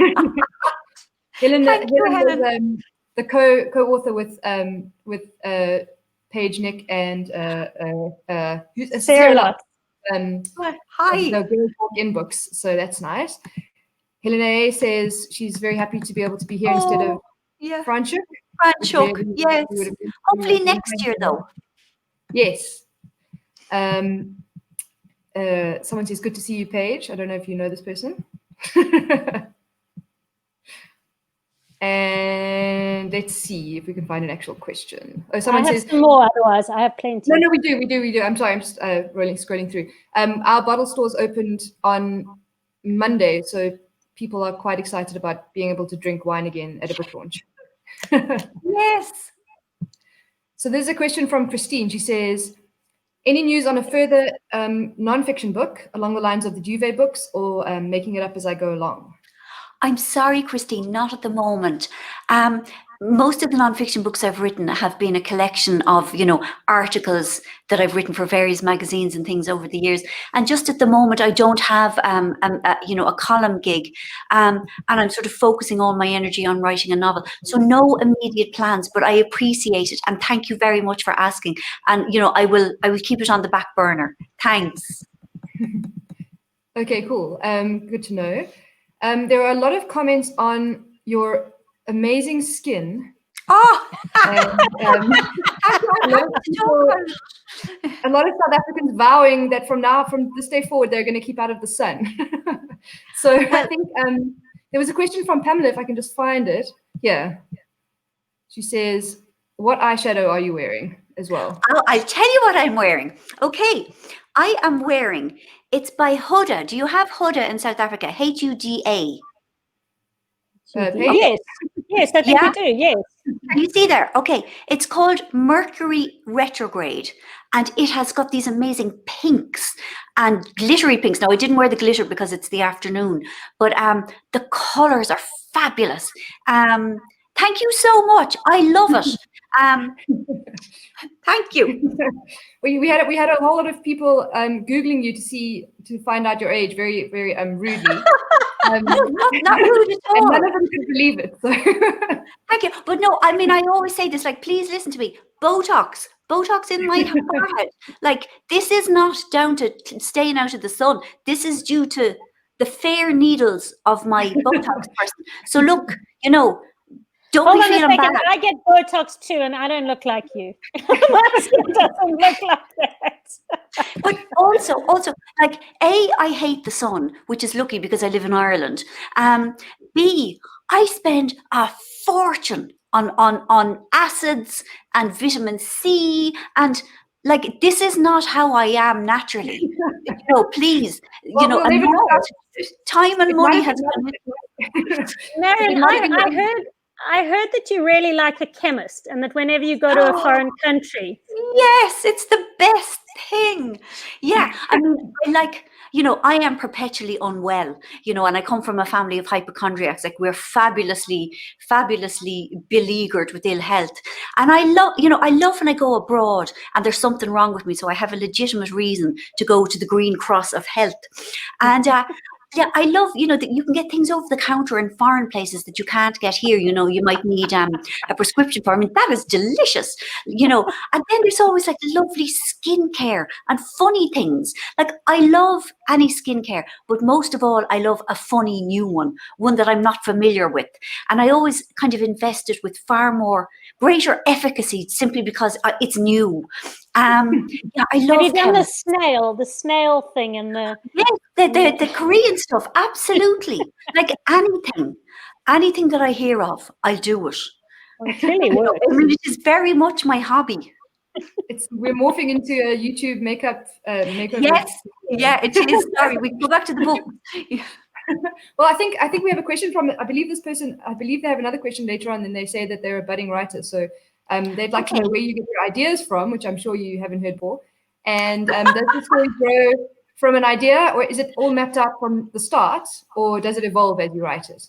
S1: Helen
S2: Helen.
S1: was the co-author with Paige Nick and
S3: Sarah Lott.
S2: Hi.
S1: The Girl Talk in books, so that's nice. Helena says she's very happy to be able to be here instead of Franchuk.
S2: Yes. Hopefully next year, though.
S1: Yes. Someone says, good to see you, Paige. I don't know if you know this person. And let's see if we can find an actual question. Oh, someone says
S3: some more, otherwise I have plenty.
S1: No, we do. I'm sorry, I'm just scrolling through. Our bottle stores opened on Monday, so people are quite excited about being able to drink wine again at a book launch.
S2: Yes.
S1: So there's a question from Christine. She says, any news on a further non-fiction book along the lines of the Duvet books, or making it up as I go along?
S2: I'm sorry, Christine, not at the moment. Most of the nonfiction books I've written have been a collection of, articles that I've written for various magazines and things over the years. And just at the moment, I don't have, a column gig. And I'm sort of focusing all my energy on writing a novel. So no immediate plans, but I appreciate it. And thank you very much for asking. And, I will keep it on the back burner. Thanks.
S1: Okay, cool. Good to know. There are a lot of comments on your amazing skin.
S2: Oh!
S1: A lot of South Africans vowing that from this day forward, they're going to keep out of the sun. So I think there was a question from Pamela, if I can just find it. Yeah. She says, what eyeshadow are you wearing as well?
S2: I'll tell you what I'm wearing. Okay. I am wearing, it's by Huda. Do you have Huda in South Africa? Huda.
S3: Yes, I think we do, yes.
S2: Can you see there? Okay, it's called Mercury Retrograde, and it has got these amazing pinks and glittery pinks. Now, I didn't wear the glitter because it's the afternoon, but the colors are fabulous. Thank you so much. I love it. Thank you.
S1: We had a whole lot of people Googling you to find out your age very, very rudely.
S2: Not rude at all.
S1: And none of them could believe it. So.
S2: Thank you. But no, I mean, I always say this, please listen to me. Botox in my forehead. This is not down to staying out of the sun. This is due to the fair needles of my Botox person. So look, don't be feeling bad.
S3: I get Botox too, and I don't look like you. My skin doesn't look like that.
S2: But also, A, I hate the sun, which is lucky because I live in Ireland. B, I spend a fortune on acids and vitamin C, and this is not how I am naturally. Please, time and money has been.
S3: Marian, I heard that you really like a chemist, and that whenever you go to a foreign country.
S2: Yes, it's the best thing. Yeah, I mean, I am perpetually unwell, and I come from a family of hypochondriacs. We're fabulously beleaguered with ill health. And I love when I go abroad and there's something wrong with me. So I have a legitimate reason to go to the Green Cross of Health. And yeah, I love, that you can get things over the counter in foreign places that you can't get here. You might need a prescription for. I mean, that is delicious, And then there's always lovely skincare and funny things. I love any skincare, but most of all, I love a funny new one that I'm not familiar with. And I always kind of invest it with far more greater efficacy simply because it's new. I love.
S3: Have you done the snail thing and the?
S2: Yes, the Korean stuff, absolutely. Anything that I hear of, I'll do it.
S3: It really will.
S2: I mean, it is very much my hobby.
S1: we're morphing into a YouTube makeup makeover.
S2: Yes, yeah, it is. Sorry, we can go back to the book.
S1: Well, I think we have a question from, I believe they have another question later on, and they say that they're a budding writer. So they'd like to know where you get your ideas from, which I'm sure you haven't heard before. And does the story grow from an idea, or is it all mapped out from the start, or does it evolve as you write it?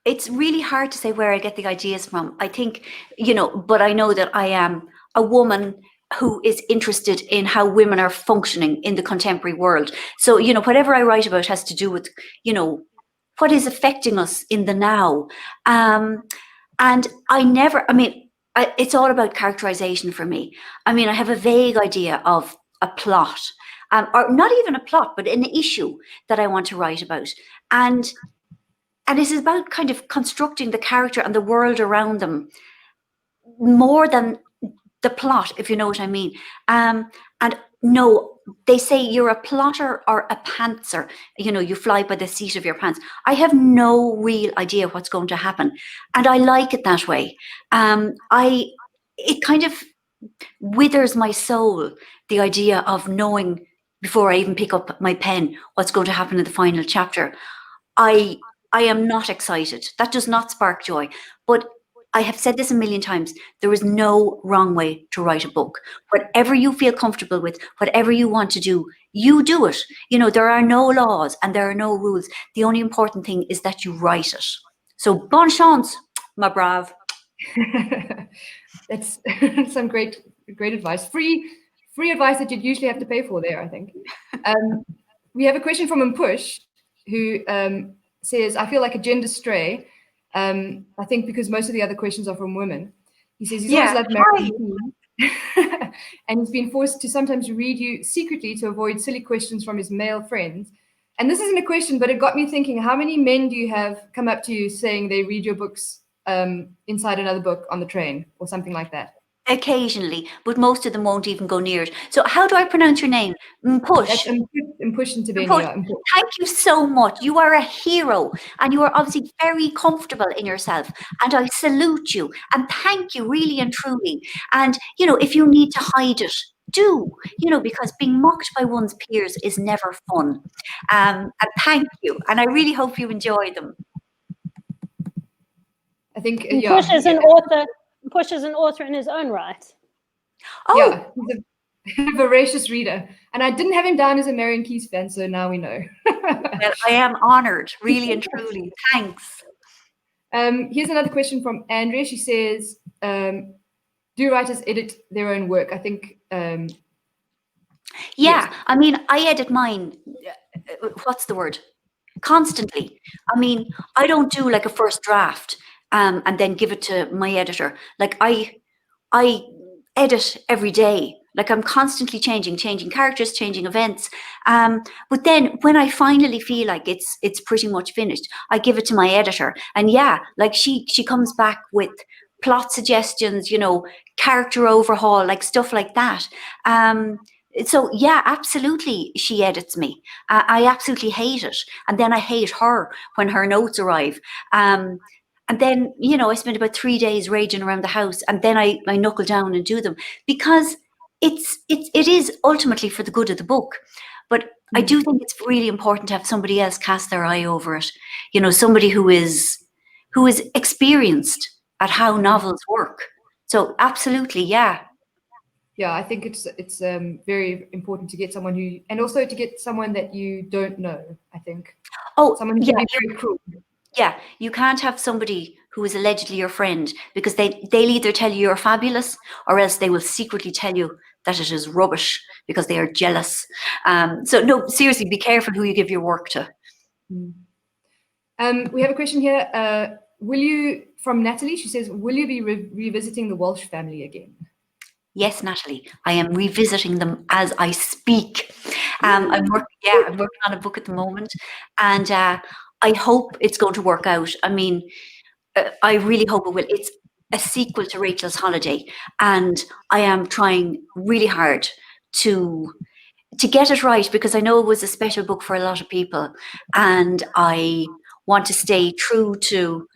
S2: It's really hard to say where I get the ideas from. I think, but I know that I am a woman who is interested in how women are functioning in the contemporary world. So, whatever I write about has to do with, what is affecting us in the now. And it's all about characterization for me. I mean, I have a vague idea of a plot, or not even a plot, but an issue that I want to write about. And it is about kind of constructing the character and the world around them more than the plot, if you know what I mean. And no, they say you're a plotter or a pantser. You fly by the seat of your pants. I have no real idea what's going to happen. And I like it that way. It kind of withers my soul, the idea of knowing before I even pick up my pen what's going to happen in the final chapter. I am not excited. That does not spark joy. But I have said this a million times. There is no wrong way to write a book. Whatever you feel comfortable with, whatever you want to do, you do it. There are no laws and there are no rules. The only important thing is that you write it. So bon chance, ma brave.
S1: That's some great advice. Free advice that you'd usually have to pay for there, I think. We have a question from Push, who says, I feel like a gender stray. I think because most of the other questions are from women. He says he's always loved Marian Keyes, and he's been forced to sometimes read you secretly to avoid silly questions from his male friends. And this isn't a question, but it got me thinking, how many men do you have come up to you saying they read your books inside another book on the train or something like that?
S2: Occasionally, but most of them won't even go near it. So how do I pronounce your name? Push.
S1: Push into
S2: Thank you so much. You are a hero, and you are obviously very comfortable in yourself. And I salute you and thank you really and truly. And if you need to hide it, do, because being mocked by one's peers is never fun. And thank you. And I really hope you enjoy them.
S1: I think
S3: Push is an author. Push is an author in his own right.
S2: Oh,
S1: yeah, he's a voracious reader, and I didn't have him down as a Marian Keyes fan, so now we know.
S2: Well, I am honoured, really and truly. Thanks.
S1: Here's another question from Andrea. She says, "Do writers edit their own work?" I think.
S2: Yes. I mean, I edit mine. What's the word? Constantly. I mean, I don't do like a first draft. And then give it to my editor. Like I edit every day. Like I'm constantly changing characters, changing events. But then when I finally feel like it's pretty much finished, I give it to my editor. And yeah, like she comes back with plot suggestions, character overhaul, like stuff like that. So yeah, absolutely, she edits me. I absolutely hate it. And then I hate her when her notes arrive. And then, I spend about 3 days raging around the house, and then I knuckle down and do them, because it is ultimately for the good of the book. But I do think it's really important to have somebody else cast their eye over it. Somebody who is experienced at how novels work. So absolutely, yeah.
S1: Yeah, I think it's very important to get someone and also to get someone that you don't know, I think.
S2: Oh,
S1: someone who can be very cruel.
S2: Yeah, you can't have somebody who is allegedly your friend, because they'll either tell you you're fabulous, or else they will secretly tell you that it is rubbish because they are jealous. So no, seriously, be careful who you give your work to.
S1: We have a question here. From Natalie, she says, will you be revisiting the Walsh family again?
S2: Yes, Natalie, I am revisiting them as I speak. I'm working on a book at the moment, and I hope it's going to work out. I mean, I really hope it will. It's a sequel to Rachel's Holiday, and I am trying really hard to get it right, because I know it was a special book for a lot of people, and I want to stay true to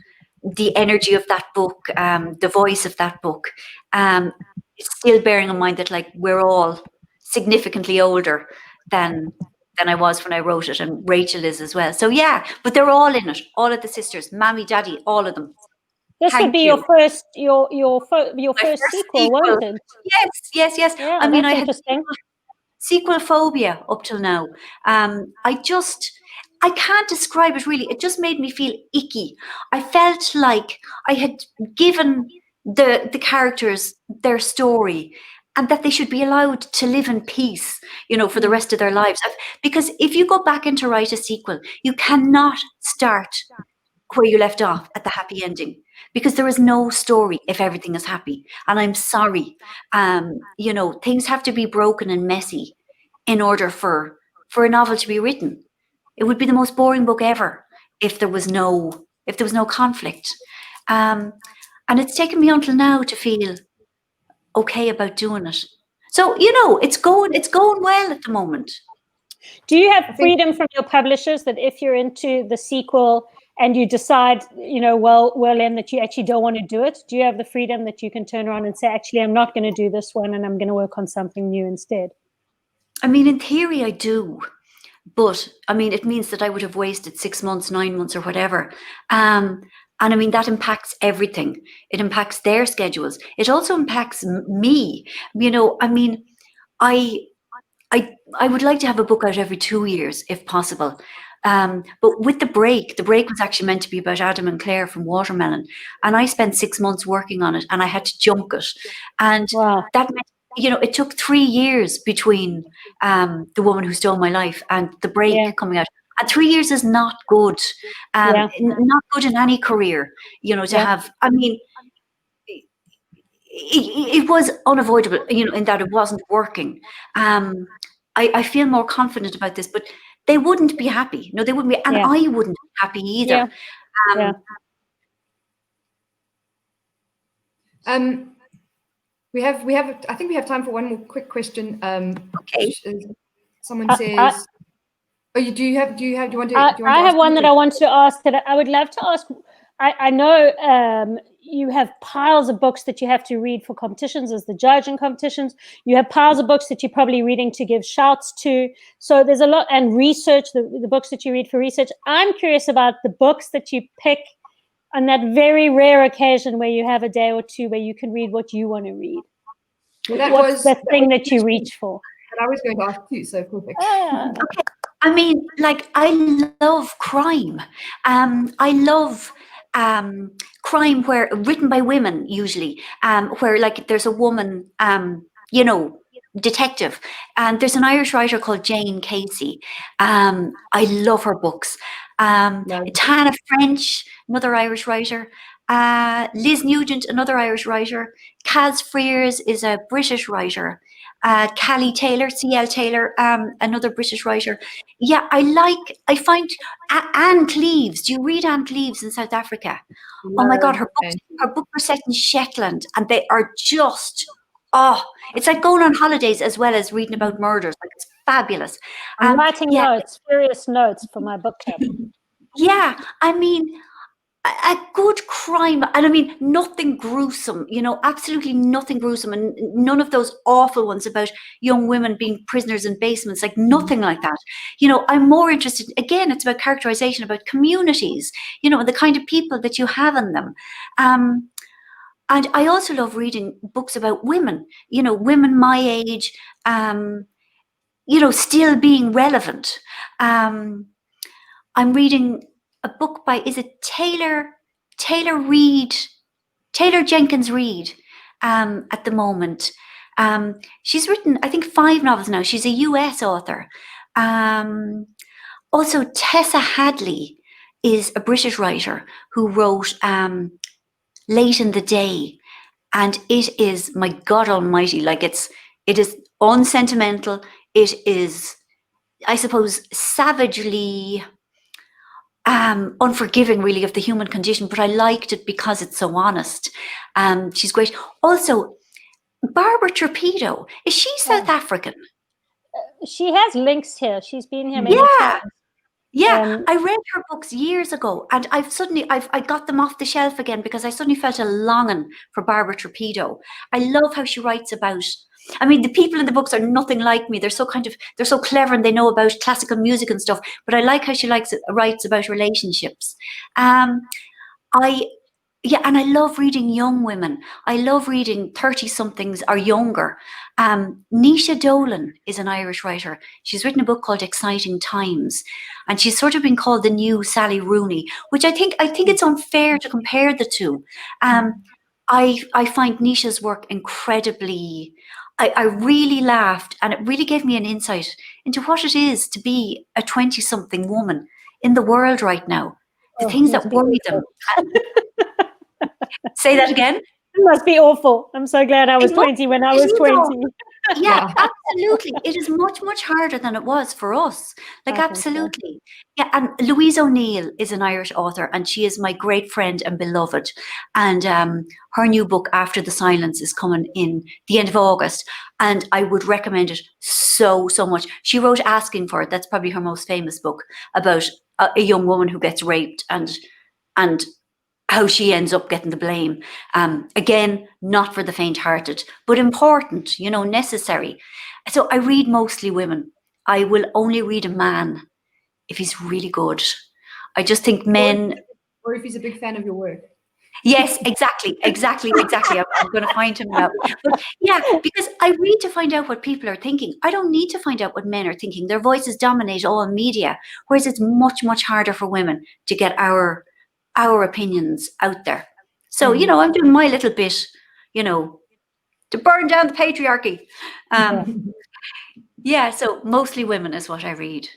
S2: the energy of that book, the voice of that book. still bearing in mind that like we're all significantly older than I was when I wrote it, and Rachel is as well. So yeah, but they're all in it, all of the sisters, Mammy, Daddy, all of them.
S3: This would be your first first sequel, won't it?
S2: Yes.
S3: Yeah,
S2: I mean,
S3: that's
S2: I had
S3: interesting.
S2: sequel phobia up till now. I can't describe it really. It just made me feel icky. I felt like I had given the characters their story, and that they should be allowed to live in peace, for the rest of their lives. Because if you go back in to write a sequel, you cannot start where you left off at the happy ending, because there is no story if everything is happy. And I'm sorry, things have to be broken and messy in order for a novel to be written. It would be the most boring book ever if there was no conflict. And it's taken me until now to feel okay about doing it. So it's going well at the moment.
S3: Do you have freedom from your publishers that if you're into the sequel and you decide, in that you actually don't want to do it, do you have the freedom that you can turn around and say, actually, I'm not going to do this one and I'm going to work on something new instead?
S2: I mean, in theory, I do. But I mean, it means that I would have wasted 6 months, 9 months or whatever. And I mean, that impacts everything. It impacts their schedules. It also impacts me. I mean, I would like to have a book out every 2 years if possible. But with the break was actually meant to be about Adam and Claire from Watermelon. And I spent 6 months working on it, and I had to junk it. And that meant, it took 3 years between The Woman Who Stole My Life and the break coming out. And 3 years is not good. Not good in any career, to have. I mean, it was unavoidable, in that it wasn't working. I feel more confident about this, but they wouldn't be happy. No, they wouldn't be, and I wouldn't be happy either.
S1: We have. I think we have time for one more quick question.
S2: Okay.
S1: Someone says, "Oh, do you want to?"
S3: I have one that I want to ask. That I would love to ask. I know you have piles of books that you have to read for competitions as the judge in competitions. You have piles of books that you're probably reading to give shouts to. So there's a lot, and research, the books that you read for research. I'm curious about the books that you pick on that very rare occasion where you have a day or two where you can read what you want to read. What's the thing that you reach for?
S1: And I was going to ask too, so perfect.
S2: Okay. I mean, like, I love crime. I love crime written by women usually, where like there's a woman, detective. And there's an Irish writer called Jane Casey. I love her books. Tana French, another Irish writer. Liz Nugent, another Irish writer. Kaz Frears is a British writer. Callie Taylor, C.L. Taylor, another British writer. Yeah, I find Anne Cleeves. Do you read Anne Cleeves in South Africa? Oh my God, her books are set in Shetland, and they are just, it's like going on holidays as well as reading about murders. Like, it's fabulous.
S3: I'm writing notes, serious notes for my book club.
S2: Yeah, I mean, a good crime, and I mean, nothing gruesome, absolutely nothing gruesome, and none of those awful ones about young women being prisoners in basements, like nothing like that. I'm more interested, again, it's about characterization, about communities, and the kind of people that you have in them. And I also love reading books about women, women my age, still being relevant. I'm reading a book by, is it Taylor Jenkins Reid, at the moment. She's written, I think, 5 novels now. She's a US author. Also, Tessa Hadley is a British writer who wrote Late in the Day. And it is, my God almighty, like it is unsentimental. It is, I suppose, savagely unforgiving, really, of the human condition, but I liked it because it's so honest. She's great. Also, Barbara Torpedo, is she South African?
S3: She has links here. She's been here many times.
S2: I read her books years ago, and I got them off the shelf again because I suddenly felt a longing for Barbara Torpedo. I love how she writes about. I mean, the people in the books are nothing like me. They're so clever and they know about classical music and stuff. But I like how she writes about relationships. And I love reading young women. I love reading 30-somethings or younger. Nisha Dolan is an Irish writer. She's written a book called Exciting Times, and she's sort of been called the new Sally Rooney, which I think it's unfair to compare the two. I find Nisha's work incredibly. I really laughed, and it really gave me an insight into what it is to be a 20-something woman in the world right now. The things that worry them. Say that again.
S3: It must be awful. I'm so glad I was 20 when I was 20.
S2: Yeah, absolutely. It is much, much harder than it was for us. Like, absolutely. So. Yeah, and Louise O'Neill is an Irish author, and she is my great friend and beloved. And her new book, After the Silence, is coming in the end of August. And I would recommend it so, so much. She wrote Asking for It. That's probably her most famous book about a young woman who gets raped and how she ends up getting the blame. Again, not for the faint-hearted, but important, necessary. So I read mostly women. I will only read a man if he's really good. I just think men...
S1: Or if he's a big fan of your work.
S2: Yes, exactly. I'm going to find him now. But yeah, because I read to find out what people are thinking. I don't need to find out what men are thinking. Their voices dominate all media, whereas it's much, much harder for women to get our opinions out there. So, I'm doing my little bit, to burn down the patriarchy. So mostly women is what I read.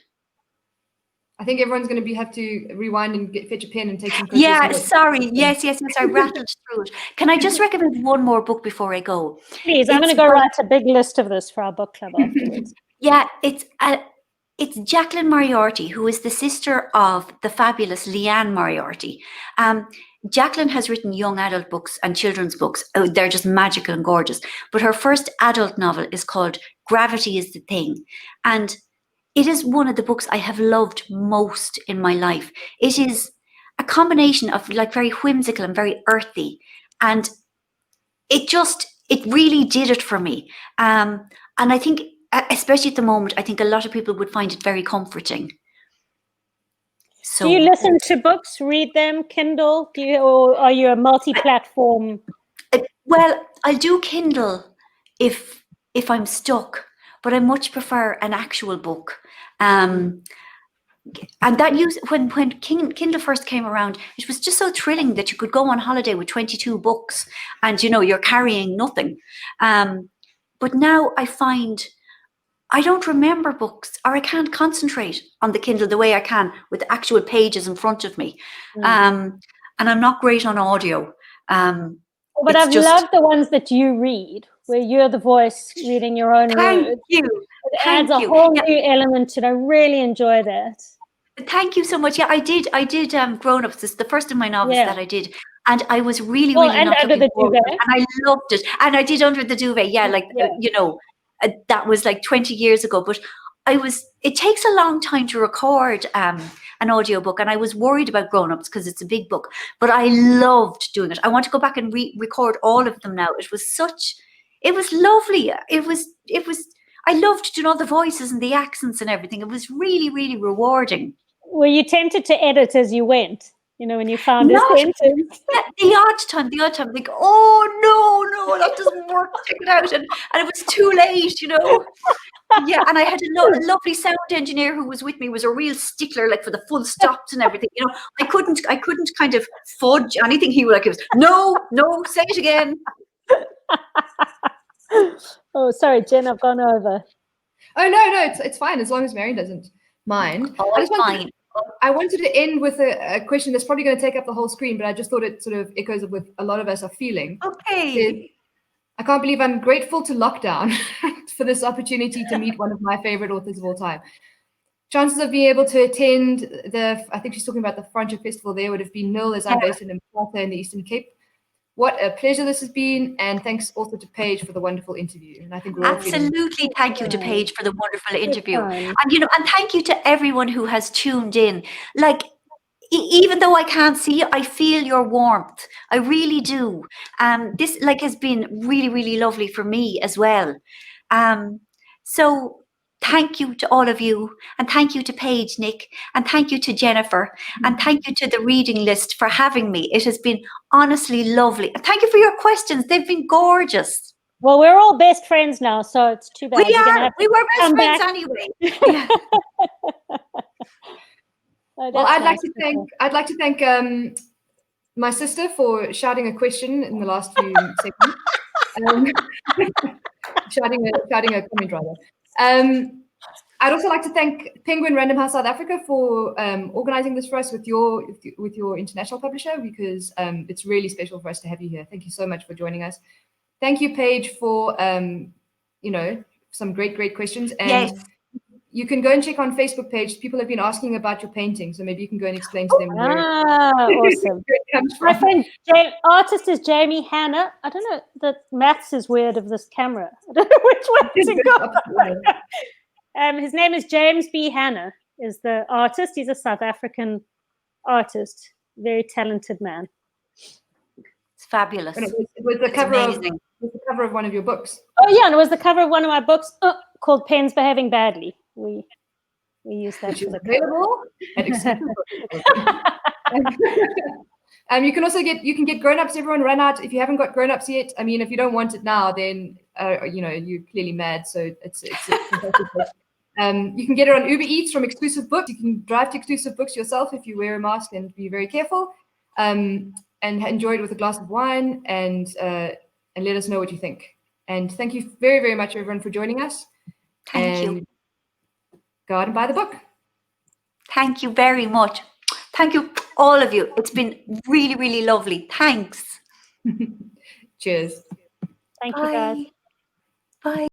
S1: I think everyone's going to have to rewind and fetch a pen and take some quizzes.
S2: Yeah, sorry. Yes. I rattled through it. Can I just recommend one more book before I go?
S3: Please, I'm going to go write a big list of this for our book club afterwards.
S2: Yeah, it's Jacqueline Moriarty, who is the sister of the fabulous Leanne Moriarty. Jacqueline has written young adult books and children's books. Oh, they're just magical and gorgeous. But her first adult novel is called Gravity is the Thing. And it is one of the books I have loved most in my life. It is a combination of very whimsical and very earthy. And it really did it for me. And I think, especially at the moment, I think a lot of people would find it very comforting. So,
S3: do you listen to books, read them, Kindle? Or are you a multi-platform?
S2: Well, I'll do Kindle if I'm stuck, but I much prefer an actual book. And that when Kindle first came around, it was just so thrilling that you could go on holiday with 22 books and, you're carrying nothing. But now I find I don't remember books, or I can't concentrate on the Kindle the way I can with actual pages in front of me. And I'm not great on audio.
S3: But I've loved the ones that you read, where you're the voice reading your own words.
S2: Thank you.
S3: It adds a whole new element to it. I really enjoy that.
S2: Thank you so much. Yeah, I did Grownups. This is the first of my novels that I did. And I was really
S3: and
S2: not
S3: Under the Duvet.
S2: And I loved it. And I did Under the Duvet. Yeah, that was 20 years ago. But it takes a long time to record an audiobook. And I was worried about Grownups because it's a big book. But I loved doing it. I want to go back and record all of them now. It was lovely. I loved doing all the voices and the accents and everything. It was really, really rewarding.
S3: Were you tempted to edit as you went? When you found a sentence?
S2: Yeah, the odd time, like, oh, no, that doesn't work. Check it out. And it was too late, Yeah, and I had a lovely sound engineer who was with me, was a real stickler, for the full stops and everything. I couldn't kind of fudge anything. He was no, say it again.
S3: Oh, sorry, Jen, I've gone over.
S1: Oh, no, it's fine as long as Marian doesn't mind.
S2: Oh, it's fine.
S1: I wanted to end with a question that's probably going to take up the whole screen, but I just thought it sort of echoes with a lot of us are feeling.
S2: Okay.
S1: I can't believe I'm grateful to lockdown for this opportunity to meet one of my favorite authors of all time. Chances of being able to attend I think she's talking about the Frontier Festival there, would have been nil, as I'm based in Mthatha in the Eastern Cape. what a pleasure this has been. And thanks also to Paige for the wonderful interview. And I think we're all feeling
S2: Absolutely. Thank you to Paige for the wonderful interview.
S3: fun.
S2: And, and thank you to everyone who has tuned in. Like, even though I can't see you, I feel your warmth. I really do. This has been really, really lovely for me as well. So thank you to all of you, and thank you to Paige Nick, and thank you to Jennifer, and thank you to the reading list for having me. It has been honestly lovely. And thank you for your questions. They've been gorgeous.
S3: Well, we're all best friends now, so it's too bad.
S2: We are. We were best
S3: come
S2: friends
S3: back.
S2: anyway. Yeah.
S3: Oh,
S1: well,
S3: that's
S1: I'd like
S3: nice.
S1: to thank my sister for shouting a question in the last few seconds. Shouting a comment rather. I'd also like to thank Penguin Random House South Africa for organizing this for us with your international publisher, because it's really special for us to have you here. Thank you so much for joining us. Thank you, Paige, for some great questions. And
S2: Yes.
S1: you can go and check on Facebook page. People have been asking about your painting, so maybe you can go and explain to them where
S3: Awesome.
S1: it comes
S3: My
S1: from.
S3: friend, artist is Jamie Hanna. I don't know, the maths is weird of this camera. I don't know which way to go. His name is James B. Hanna, is the artist. He's a South African artist, very talented man.
S2: It's fabulous.
S1: And it was the cover of one of your books.
S3: Oh yeah, and it was the cover of one of my books called Pens Behaving Badly. We use that.
S1: Which is available at exclusive you can also get Grownups. Everyone, run out if you haven't got Grownups yet. I mean, if you don't want it now, then you're clearly mad. So it's you can get it on Uber Eats from Exclusive Books. You can drive to Exclusive Books yourself if you wear a mask and be very careful. And enjoy it with a glass of wine, and let us know what you think. And thank you very, very much, everyone, for joining us.
S2: Thank you.
S1: Go out and buy the book.
S2: Thank you very much. Thank you, all of you. It's been really, really lovely. Thanks.
S1: Cheers.
S3: Thank you, guys.
S2: Bye.